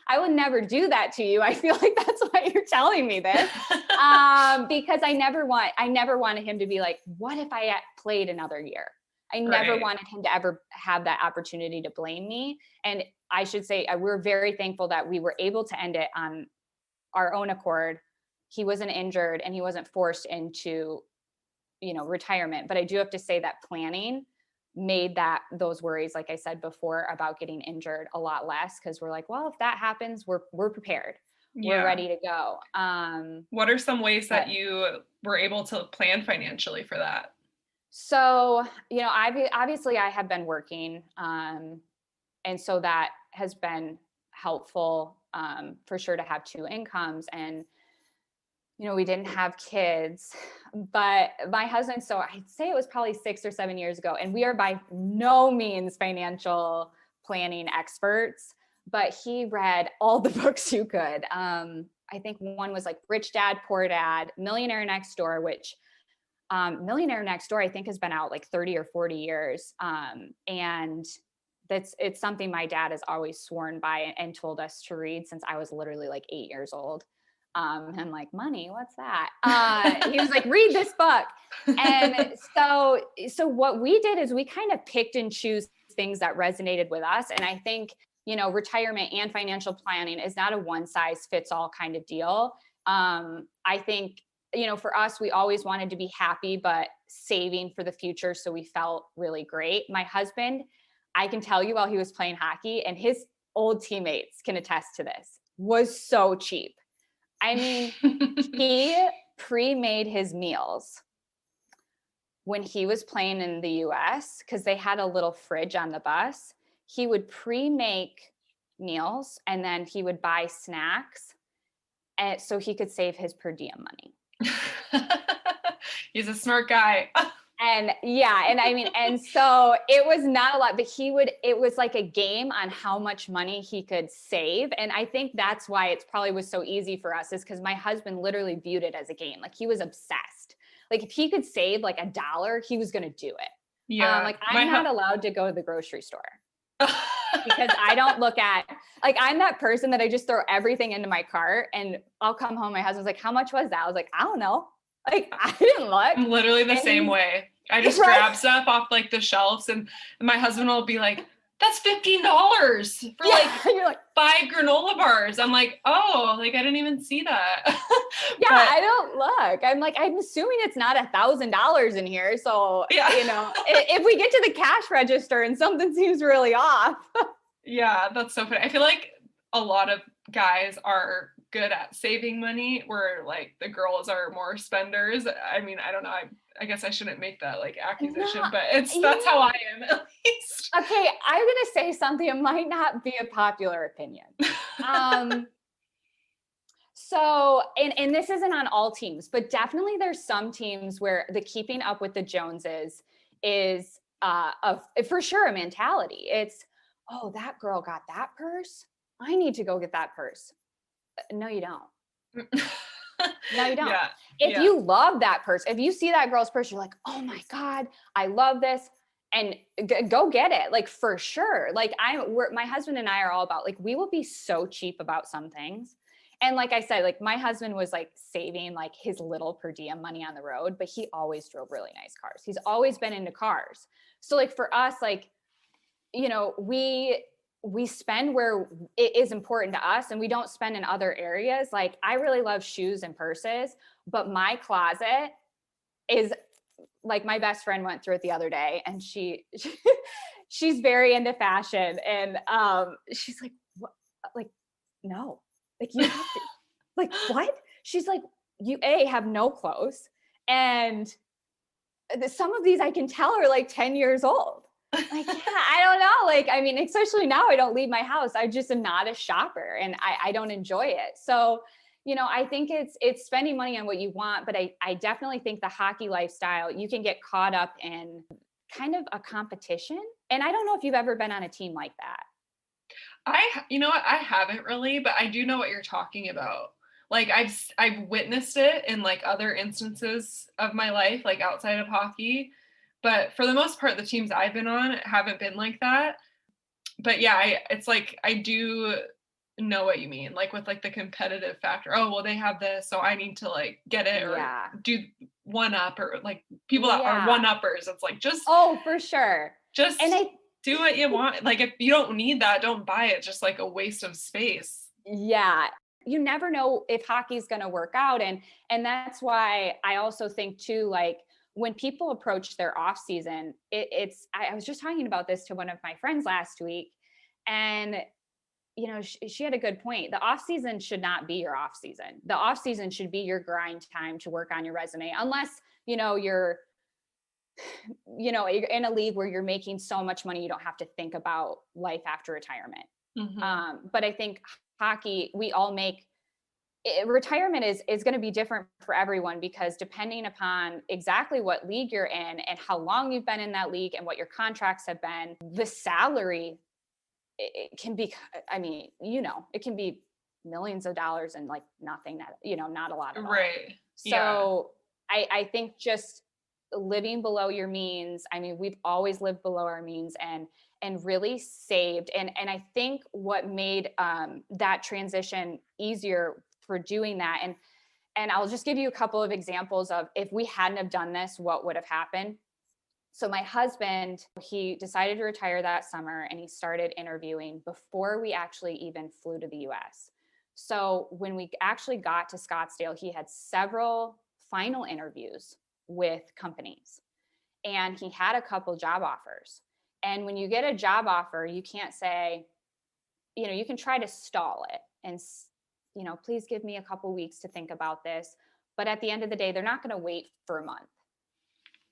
I would never do that to you. I feel like that's why you're telling me this. Because I never wanted him to be like, what if I played another year? I never wanted him to ever have that opportunity to blame me. And I should say, we're very thankful that we were able to end it on our own accord. He wasn't injured and he wasn't forced into, retirement. But I do have to say that planning made those worries, like I said before, about getting injured a lot less, because we're like, well, if that happens, we're prepared. Yeah. We're ready to go. What are some ways that you were able to plan financially for that? So, obviously I have been working. And so that has been helpful for sure to have two incomes. And, we didn't have kids, but my husband, so I'd say it was probably 6 or 7 years ago, and we are by no means financial planning experts, but he read all the books you could. I think one was like Rich Dad, Poor Dad, Millionaire Next Door, which Millionaire Next Door, I think, has been out like 30 or 40 years. And it's something my dad has always sworn by and told us to read since I was literally like 8 years old. I'm like, money, what's that? He was like, read this book. And so what we did is we kind of picked and choose things that resonated with us. And I think, retirement and financial planning is not a one size fits all kind of deal. I think, for us, we always wanted to be happy, but saving for the future. So we felt really great. My husband, I can tell you, while he was playing hockey, and his old teammates can attest to this, was so cheap. I mean, he pre-made his meals when he was playing in the US, because they had a little fridge on the bus. He would pre-make meals and then he would buy snacks, and so he could save his per diem money. He's a smart guy. And yeah, and I mean, and so it was not a lot, but it was like a game on how much money he could save. And I think that's why it probably was so easy for us, is because my husband literally viewed it as a game. Like he was obsessed. Like if he could save like $1, he was going to do it. Yeah. Like I'm not allowed to go to the grocery store because I don't look at, like, I'm that person that I just throw everything into my cart and I'll come home. My husband's like, how much was that? I was like, I don't know. Like, I didn't look. I'm literally the same way. I just grab stuff off like the shelves and my husband will be like, that's $15 for like 5 granola bars. I'm like, oh, like I didn't even see that. Yeah, but I don't look. I'm like, I'm assuming it's not $1,000 in here. So, you know, if we get to the cash register and something seems really off. Yeah, that's so funny. I feel like a lot of guys are good at saving money, where like the girls are more spenders. I mean, I don't know. I guess I shouldn't make that like accusation, but that's how I am at least. Okay, I'm gonna say something. It might not be a popular opinion. So, and this isn't on all teams, but definitely there's some teams where the keeping up with the Joneses is for sure a mentality. It's, oh, that girl got that purse. I need to go get that purse. No, you don't. No, you don't. Yeah. If you love that purse, if you see that girl's purse, you're like, oh my God, I love this. And go get it. Like for sure. Like my husband and I are all about, like, we will be so cheap about some things. And like I said, like my husband was like saving like his little per diem money on the road, but he always drove really nice cars. He's always been into cars. So like for us, like, you know, we spend where it is important to us and we don't spend in other areas. Like I really love shoes and purses, but my closet is like, my best friend went through it the other day and she's very into fashion. And she's like, what? Like, no, like you have to, like, what? She's like, you have no clothes. And some of these I can tell are like 10 years old. Like, yeah, I don't know. Like, I mean, especially now I don't leave my house. I just am not a shopper and I don't enjoy it. So, you know, I think it's spending money on what you want, but I definitely think the hockey lifestyle, you can get caught up in kind of a competition. And I don't know if you've ever been on a team like that. You know what? I haven't really, but I do know what you're talking about. Like I've witnessed it in like other instances of my life, like outside of hockey. But for the most part, the teams I've been on haven't been like that. But yeah, it's like I do know what you mean, like with like the competitive factor. Oh, well, they have this, so I need to like get it or do one up, or like people that are one uppers. It's like just for sure. Just do what you want. Like if you don't need that, don't buy it. Just like a waste of space. Yeah. You never know if hockey's going to work out. And that's why I also think too, like, when people approach their off season, I was just talking about this to one of my friends last week, and you know, she had a good point. The off season should not be your off season. The off season should be your grind time to work on your resume, unless, you know, you're in a league where you're making so much money, you don't have to think about life after retirement. Mm-hmm. But I think hockey, we all make retirement is going to be different for everyone, because depending upon exactly what league you're in and how long you've been in that league and what your contracts have been, the salary, it can be, I mean, you know, it can be millions of dollars and like nothing, that, you know, not a lot at all. Right. So I think just living below your means. I mean, we've always lived below our means and really saved. And I think what made that transition easier for doing that. And I'll just give you a couple of examples of, if we hadn't have done this, what would have happened. So my husband, he decided to retire that summer and he started interviewing before we actually even flew to the US. So when we actually got to Scottsdale, he had several final interviews with companies and he had a couple job offers. And when you get a job offer, you can't say, you know, you can try to stall it and, you know, please give me a couple weeks to think about this. But at the end of the day, they're not going to wait for a month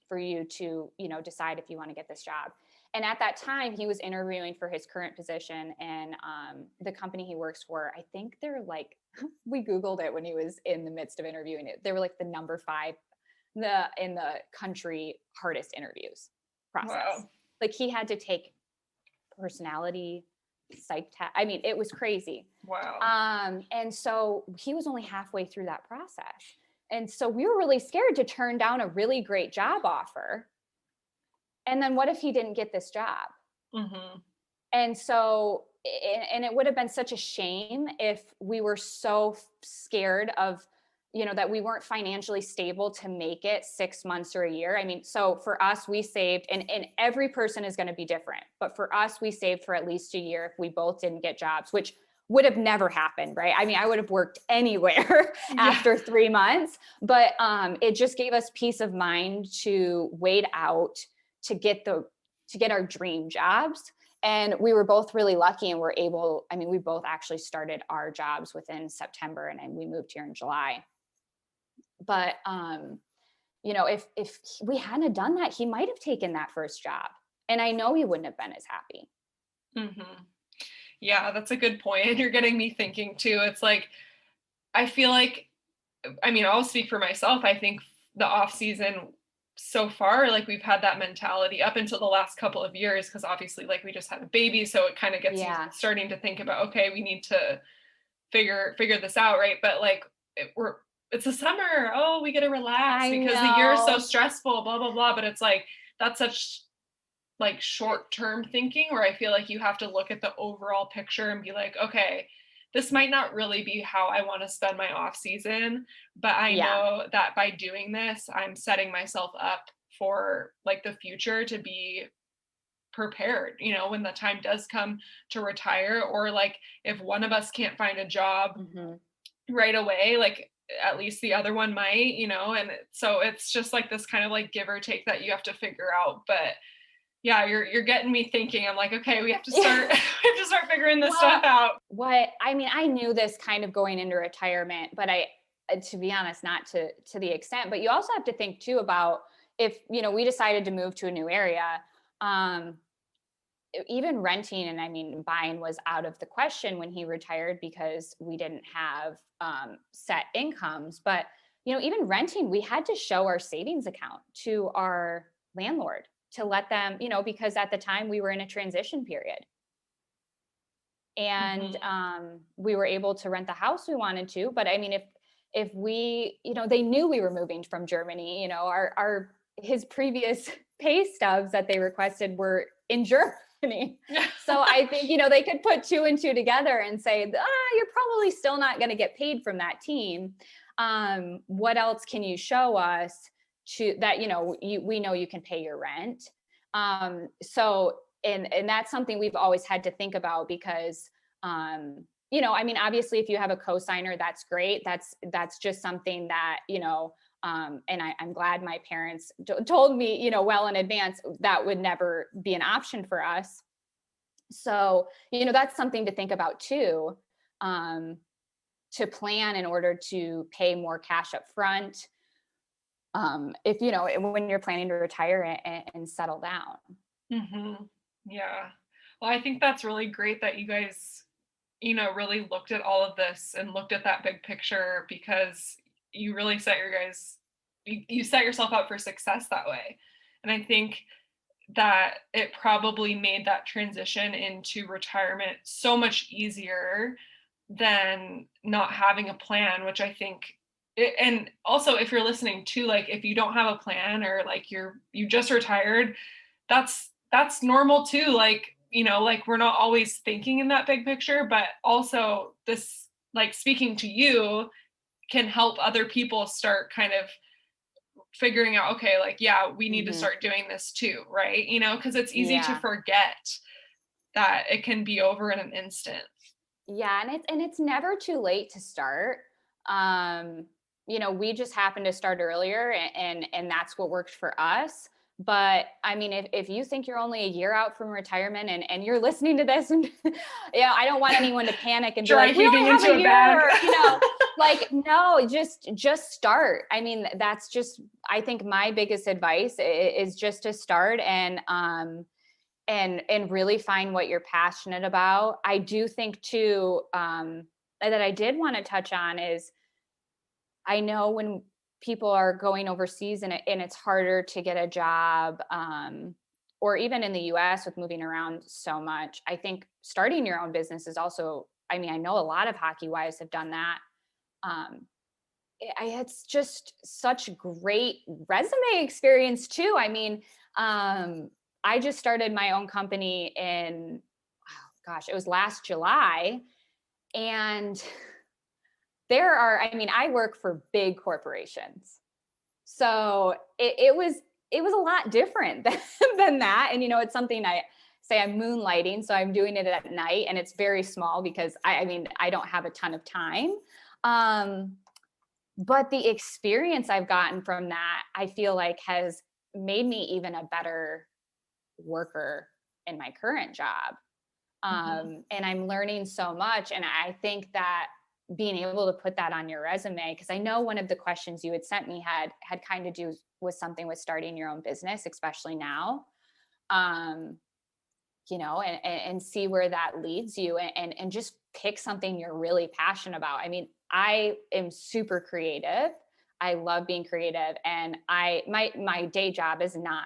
for you to, you know, decide if you want to get this job. And at that time, he was interviewing for his current position, and the company he works for, I think they're like, we Googled it when he was in the midst of interviewing it. They were like the the country hardest interviews process. Wow. Like he had to take personality psych test. I mean, it was crazy. Wow. And so he was only halfway through that process. And so we were really scared to turn down a really great job offer. And then what if he didn't get this job? Mm-hmm. And so, and it would have been such a shame if we were so scared of, you know, that we weren't financially stable to make it 6 months or a year. I mean, so for us, we saved, and every person is going to be different, but for us, we saved for at least a year if we both didn't get jobs, which would have never happened, right? I mean, I would have worked anywhere after 3 months, but it just gave us peace of mind to wait out to get our dream jobs. And we were both really lucky and we both actually started our jobs within September and we moved here in July. But, you know, if we hadn't done that, he might've taken that first job and I know he wouldn't have been as happy. Mm-hmm. Yeah, that's a good point. And you're getting me thinking too. It's like, I feel like, I mean, I'll speak for myself. I think the off season so far, like we've had that mentality up until the last couple of years, because obviously like we just had a baby. So it kind of gets you starting to think about, okay, we need to figure this out. Right. But like it's the summer. Oh, we get to relax because the year is so stressful, blah, blah, blah. But it's like, that's such like short-term thinking where I feel like you have to look at the overall picture and be like, okay, this might not really be how I want to spend my off season, but I know that by doing this, I'm setting myself up for like the future to be prepared, you know, when the time does come to retire, or like if one of us can't find a job right away, like at least the other one might, you know, and so it's just like this kind of like give or take that you have to figure out. But yeah, you're getting me thinking. I'm like, okay, we have to start figuring this stuff out. I mean, I knew this kind of going into retirement, but to be honest, not to the extent, but you also have to think too about if, you know, we decided to move to a new area, even renting, and I mean, buying was out of the question when he retired because we didn't have set incomes, but, you know, even renting, we had to show our savings account to our landlord to let them, you know, because at the time we were in a transition period. And we were able to rent the house we wanted to. But I mean, if we, you know, they knew we were moving from Germany, you know, his previous pay stubs that they requested were in Germany. So I think, you know, they could put 2 and 2 together and say, you're probably still not going to get paid from that team. What else can you show us to that, you know, we know you can pay your rent. So, and that's something we've always had to think about because, you know, I mean, obviously if you have a cosigner, that's great. That's just something that, you know, and I'm glad my parents told me, you know, well in advance, that would never be an option for us. So, you know, that's something to think about too, to plan in order to pay more cash up front. If, you know, when you're planning to retire and settle down. Yeah. Well, I think that's really great that you guys, you know, really looked at all of this and looked at that big picture, because you really you set yourself up for success that way. And I think that it probably made that transition into retirement so much easier than not having a plan, which I think and also if you're listening to, like, if you don't have a plan or like you just retired, that's normal too. Like, you know, like we're not always thinking in that big picture, but also this, like, speaking to you can help other people start kind of figuring out, okay, like, yeah, we need to start doing this too, right? You know, because it's easy to forget that it can be over in an instant. Yeah, and it's never too late to start. You know, we just happened to start earlier and that's what worked for us. But I mean, if you think you're only a year out from retirement and you're listening to this and, you know, I don't want anyone to panic and be like, we only have a year, you know, like, no, just start. I mean, that's just, I think my biggest advice is just to start and really find what you're passionate about. I do think too, that I did want to touch on is, I know when people are going overseas and it's harder to get a job, or even in the US with moving around so much. I think starting your own business is also, I mean, I know a lot of hockey wives have done that. Um, it's just such great resume experience too. I mean, I just started my own company in, oh gosh, it was last July. And I mean, I work for big corporations. So it was a lot different than that. And, it's something I say I'm moonlighting. So I'm doing it at night and it's very small because I mean, I don't have a ton of time. But the experience I've gotten from that, I feel like has made me even a better worker in my current job. And I'm learning so much. And I think that being able to put that on your resume, because I know one of the questions you had sent me had kind of do with something with starting your own business, especially now, and see where that leads you, and just pick something you're really passionate about. I mean, I am super creative. I love being creative, and my day job is not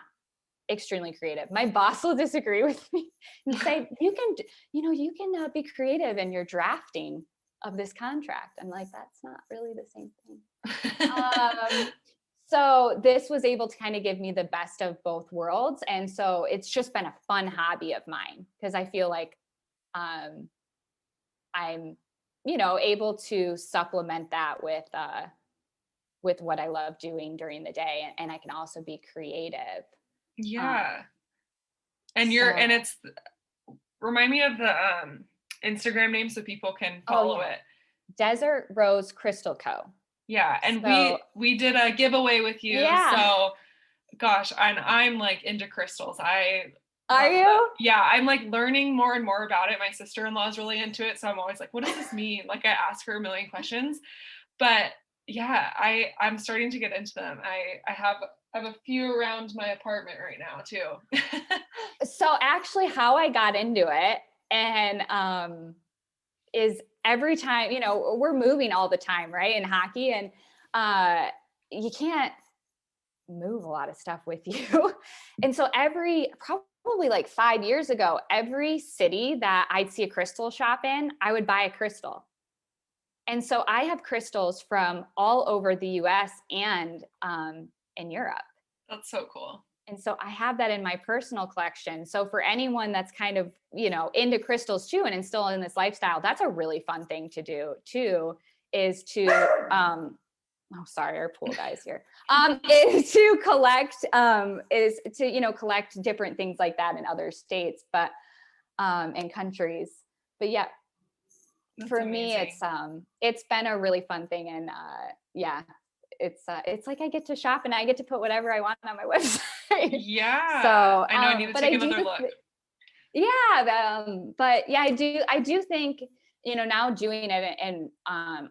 extremely creative. My boss will disagree with me and say, you can be creative in your drafting of this contract. I'm like, that's not really the same thing. So this was able to kind of give me the best of both worlds. And so it's just been a fun hobby of mine, because I feel like I'm, able to supplement that with what I love doing during the day. And I can also be creative. Yeah. And it's, remind me of the Instagram name so people can follow it. Desert Rose Crystal Co. Yeah, and we did a giveaway with you. Yeah. So gosh, and I'm like into crystals. Are you? Yeah, I'm like learning more and more about it. My sister-in-law is really into it, so I'm always like, what does this mean? Like, I ask her a million questions. But yeah, I'm starting to get into them. I have a few around my apartment right now too. So actually how I got into it, and is every time, we're moving all the time, right? In hockey, and you can't move a lot of stuff with you. And so probably like 5 years ago, every city that I'd see a crystal shop in, I would buy a crystal. And so I have crystals from all over the US and in Europe. That's so cool. And so I have that in my personal collection. So for anyone that's kind of, into crystals too, and still in this lifestyle, that's a really fun thing to do too, is to, oh, sorry, our pool guy's here, is to collect, collect different things like that in other states, but, and countries. But yeah, that's for amazing. Me, it's been a really fun thing. And yeah, it's like I get to shop and I get to put whatever I want on my website. Yeah. So I know I need to take another look. Yeah. But yeah, I do think, now doing it, and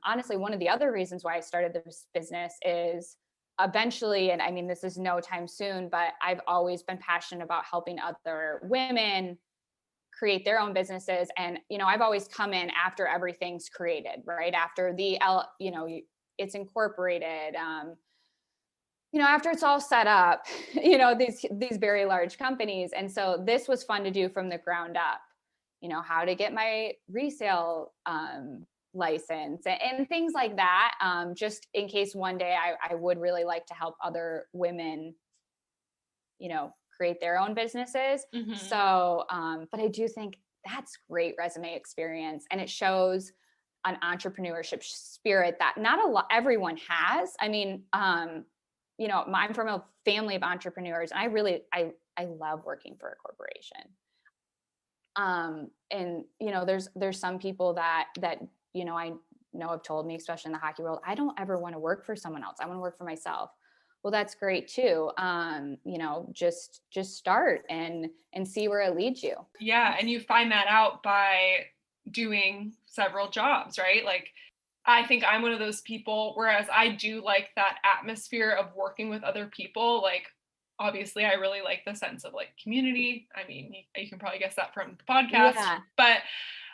honestly, one of the other reasons why I started this business is eventually, and I mean, this is no time soon, but I've always been passionate about helping other women create their own businesses. And, I've always come in after everything's created, right? After it's incorporated, after it's all set up, these very large companies. And so this was fun to do from the ground up, how to get my resale license and things like that. Just in case one day I would really like to help other women, create their own businesses. Mm-hmm. So, but I do think that's great resume experience, and it shows an entrepreneurship spirit that everyone has. I mean, I'm from a family of entrepreneurs, and I love working for a corporation. And there's some people that I know have told me, especially in the hockey world, I don't ever want to work for someone else. I want to work for myself. Well, that's great too. Just start and see where it leads you. Yeah. And you find that out by doing several jobs, right? Like, I think I'm one of those people, whereas I do like that atmosphere of working with other people. Like, obviously I really like the sense of like community. I mean, you can probably guess that from the podcast, but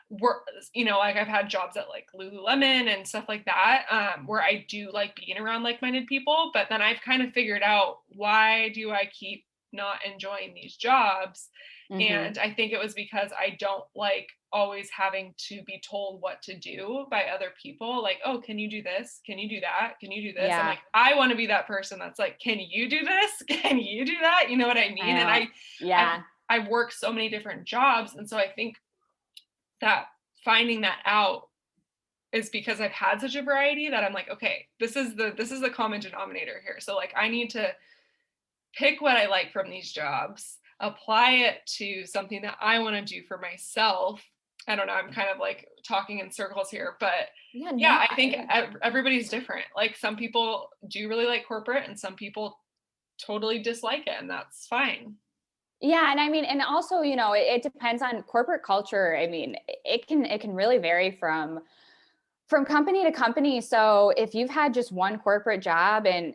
work, like I've had jobs at like Lululemon and stuff like that, where I do like being around like-minded people, but then I've kind of figured out, why do I keep not enjoying these jobs? Mm-hmm. And I think it was because I don't like always having to be told what to do by other people. Like, oh, can you do this? Can you do that? Can you do this? I'm Yeah, like, I want to be that person that's like, can you do this? Can you do that? You know what I I mean? And know. I've Yeah. I've worked so many different jobs. And so I think that finding that out is because I've had such a variety that I'm like, okay, this is the common denominator here. So like I need to pick what I like from these jobs, apply it to something that I want to do for myself. I don't know, I'm kind of like talking in circles here, but Yeah, yeah, no, I think everybody's different. Like some people do really like corporate and some people totally dislike it, and that's fine. yeah, and I mean, and also, it depends on corporate culture. I mean, it can really vary from company to company. So if you've had just one corporate job and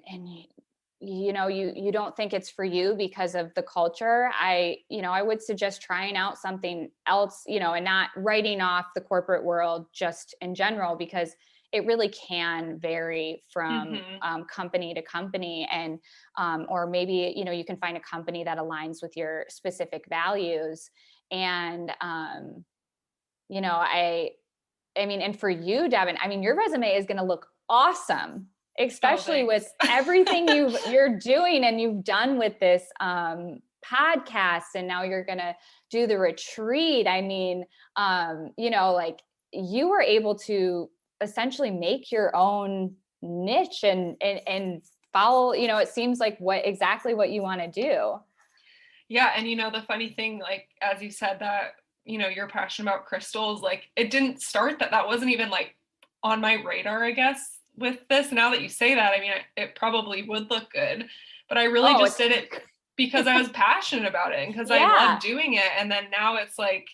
you don't think it's for you because of the culture, I would suggest trying out something else, and not writing off the corporate world just in general, because it really can vary from Hmm. company to company. And or maybe you can find a company that aligns with your specific values. And I mean, and for you, Devin, I mean, your resume is going to look awesome, Oh, especially with thanks. everything you're doing and you've done with this podcast, and now you're going to do the retreat. I mean, like you were able to essentially make your own niche and follow. It seems like exactly what you want to do. Yeah, and the funny thing, like as you said that, you're passionate about crystals, like it didn't start that wasn't even like on my radar, I guess, with this. Now that you say that, I mean, it probably would look good, but I really Oh, just it's did it because I was passionate about it and because I yeah. love doing it. And then now it's like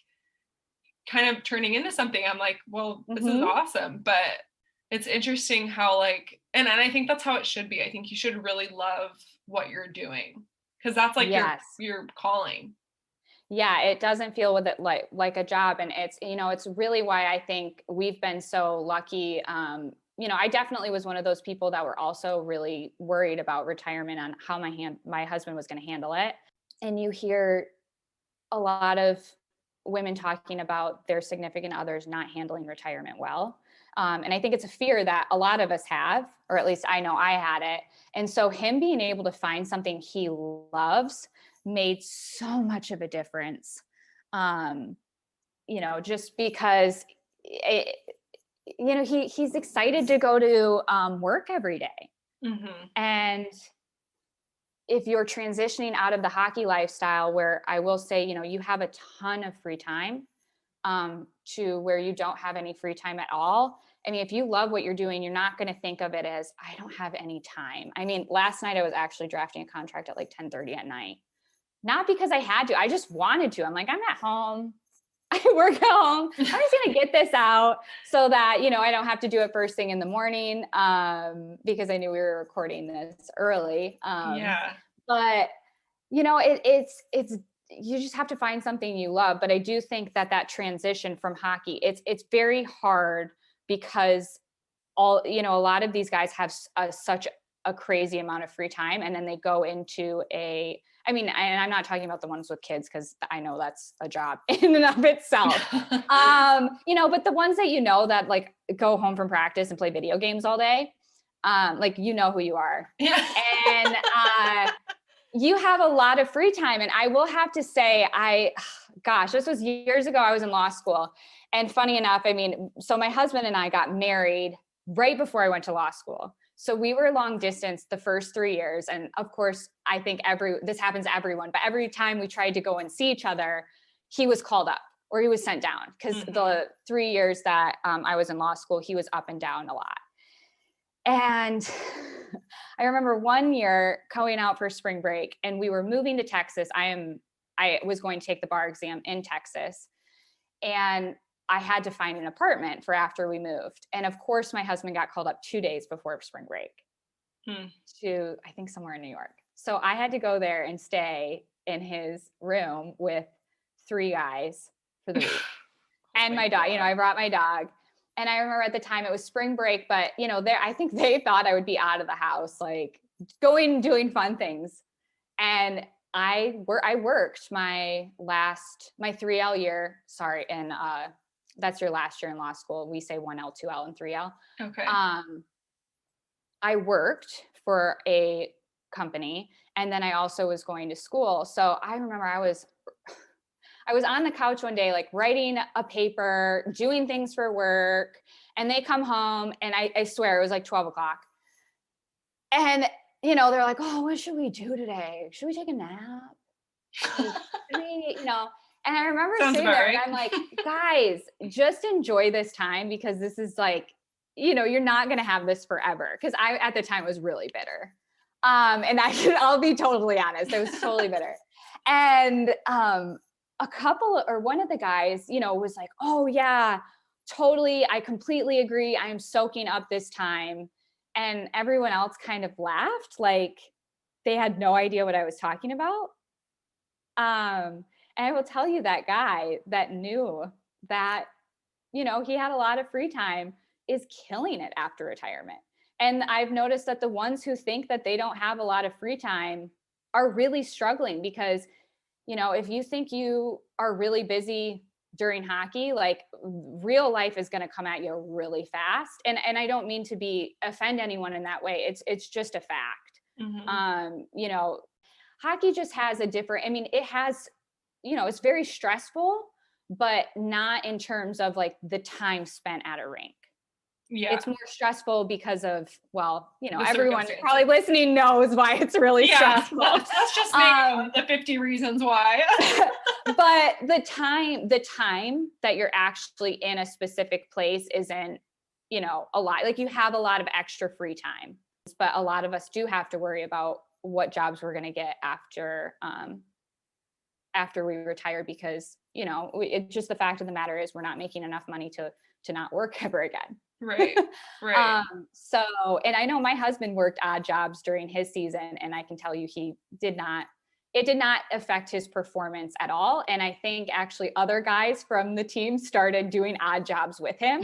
kind of turning into something. I'm like, well, this is Hmm. awesome. But it's interesting how like, and I think that's how it should be. I think you should really love what you're doing because that's like Yes. your calling. Yeah, it doesn't feel with it like a job. And it's really why I think we've been so lucky. I definitely was one of those people that were also really worried about retirement, on how my husband was going to handle it. And you hear a lot of women talking about their significant others not handling retirement well. And I think it's a fear that a lot of us have, or at least I know I had it. And so him being able to find something he loves made so much of a difference. Um, just because it, he's excited to go to work every day. Hmm. And if you're transitioning out of the hockey lifestyle, where I will say, you have a ton of free time, to where you don't have any free time at all. I mean, if you love what you're doing, you're not going to think of it as, I don't have any time. I mean, last night I was actually drafting a contract at like 10:30 at night. Not because I had to, I just wanted to. I'm like, I'm at home. I work at home. I'm just going to get this out so that, I don't have to do it first thing in the morning, because I knew we were recording this early. Yeah. But, it's, you just have to find something you love. But I do think that transition from hockey, it's very hard, because a lot of these guys have such a crazy amount of free time, and then they go into I mean, and I'm not talking about the ones with kids, because I know that's a job in and of itself. But the ones that that like go home from practice and play video games all day, like who you are. Yeah. And you have a lot of free time. And I will have to say, gosh, this was years ago. I was in law school. And funny enough, I mean, so my husband and I got married right before I went to law school. So we were long distance the first 3 years. And of course, I think this happens to everyone, but every time we tried to go and see each other, he was called up or he was sent down, because the 3 years that I was in law school, he was up and down a lot. And I remember one year going out for spring break, and we were moving to Texas. I was going to take the bar exam in Texas, and I had to find an apartment for after we moved. And of course, my husband got called up 2 days before spring break to, I think, somewhere in New York. So I had to go there and stay in his room with 3 guys for the week. And my dog, I brought my dog. And I remember at the time it was spring break, but I think they thought I would be out of the house, like doing fun things. And I worked my 3L year, and that's your last year in law school. We say 1L, 2L, and 3L. Okay. I worked for a company, and then I also was going to school. So I remember I was on the couch one day, like writing a paper, doing things for work, and they come home, and I swear it was like 12 o'clock. And, they're like, oh, what should we do today? Should we take a nap? And I remember sitting there and I'm like, guys, just enjoy this time, because this is like, you're not going to have this forever. Cause at the time was really bitter. And I'll be totally honest. I was totally bitter. And, one of the guys, was like, oh yeah, totally. I completely agree. I am soaking up this time. And everyone else kind of laughed, like they had no idea what I was talking about. And I will tell you, that guy that knew that, he had a lot of free time is killing it after retirement. And I've noticed that the ones who think that they don't have a lot of free time are really struggling, because, if you think you are really busy during hockey, like real life is going to come at you really fast. And I don't mean to offend anyone in that way. It's just a fact. Mm-hmm. Hockey just has a different, it has, it's very stressful, but not in terms of like the time spent at a rink. Yeah. It's more stressful because of, everyone probably listening knows why it's really stressful. Let's just make the 50 reasons why. But the time that you're actually in a specific place isn't, a lot. Like, you have a lot of extra free time, but a lot of us do have to worry about what jobs we're going to get after we retire, because, it's just the fact of the matter is we're not making enough money to not work ever again. Right. So, and I know my husband worked odd jobs during his season, and I can tell you it did not affect his performance at all. And I think actually other guys from the team started doing odd jobs with him.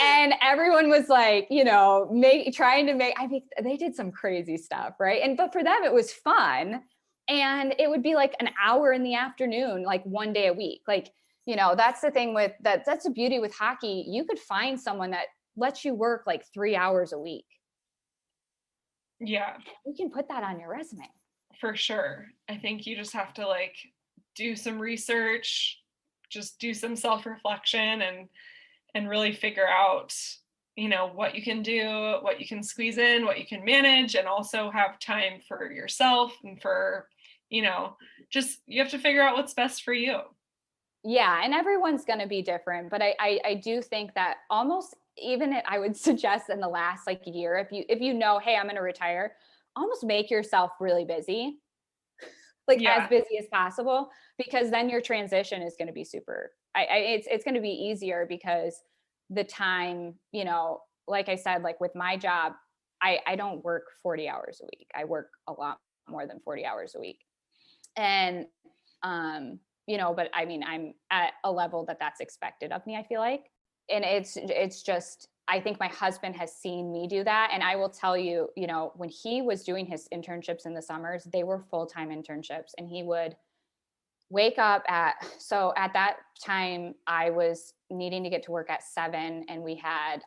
And everyone was like, they did some crazy stuff. Right. But for them, it was fun. And it would be like an hour in the afternoon, like one day a week. Like, that's the thing with that. That's the beauty with hockey. You could find someone that lets you work like 3 hours a week. Yeah. You can put that on your resume. For sure. I think you just have to like do some research, just do some self-reflection and really figure out, what you can do, what you can squeeze in, what you can manage, and also have time for yourself and for, just, you have to figure out what's best for you. Yeah. And everyone's going to be different, but I do think that almost even I would suggest in the last like year, if you know, hey, I'm going to retire, almost make yourself really busy, as busy as possible, because then your transition is going to be it's going to be easier, because the time, like I said, like with my job, I don't work 40 hours a week. I work a lot more than 40 hours a week. And, but I'm at a level that's expected of me, I feel like. And it's just, I think my husband has seen me do that. And I will tell you, when he was doing his internships in the summers, they were full-time internships, and he would wake up at that time I was needing to get to work at 7, and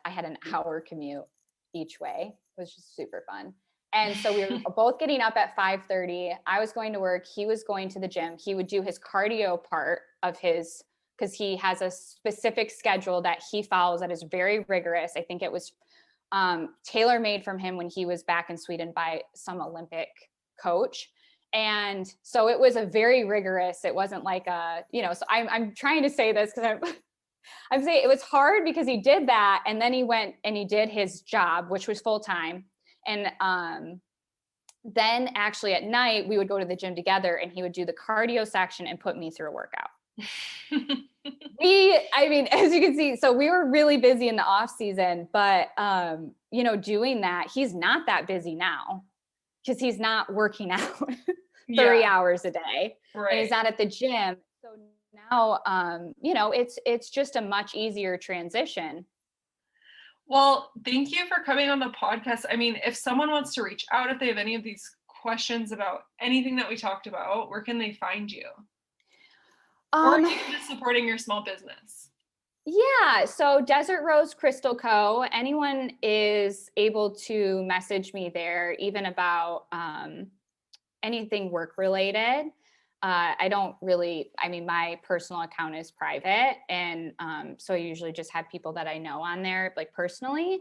I had an hour commute each way. It was just super fun. And so we were both getting up at 5:30. I was going to work. He was going to the gym. He would do his cardio part of his, because he has a specific schedule that he follows that is very rigorous. I think it was tailor-made from him when he was back in Sweden by some Olympic coach. And so it was a very rigorous, it wasn't like so I'm trying to say this because I'm saying it was hard because he did that. And then he went and he did his job, which was full-time. And then actually at night we would go to the gym together, and he would do the cardio section and put me through a workout. As you can see, so we were really busy in the off season, but doing that, he's not that busy now because he's not working out 30 hours a day. Right. And he's not at the gym. So now, it's just a much easier transition. Well, thank you for coming on the podcast. I mean, if someone wants to reach out, if they have any of these questions about anything that we talked about, where can they find you? Or even just supporting your small business. Yeah. So Desert Rose Crystal Co. Anyone is able to message me there, even about anything work related. My personal account is private. And so I usually just have people that I know on there, like personally,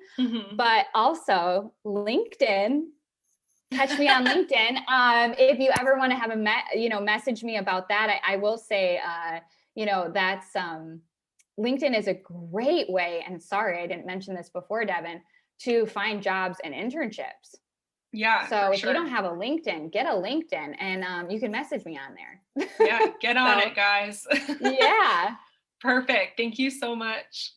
but also LinkedIn. Catch me on LinkedIn. If you ever want to have message me about that, I will say, that's LinkedIn is a great way. And sorry, I didn't mention this before, Devin, to find jobs and internships. Yeah. So if you don't have a LinkedIn, get a LinkedIn, and you can message me on there. Yeah, get on it, guys. Yeah. Perfect. Thank you so much.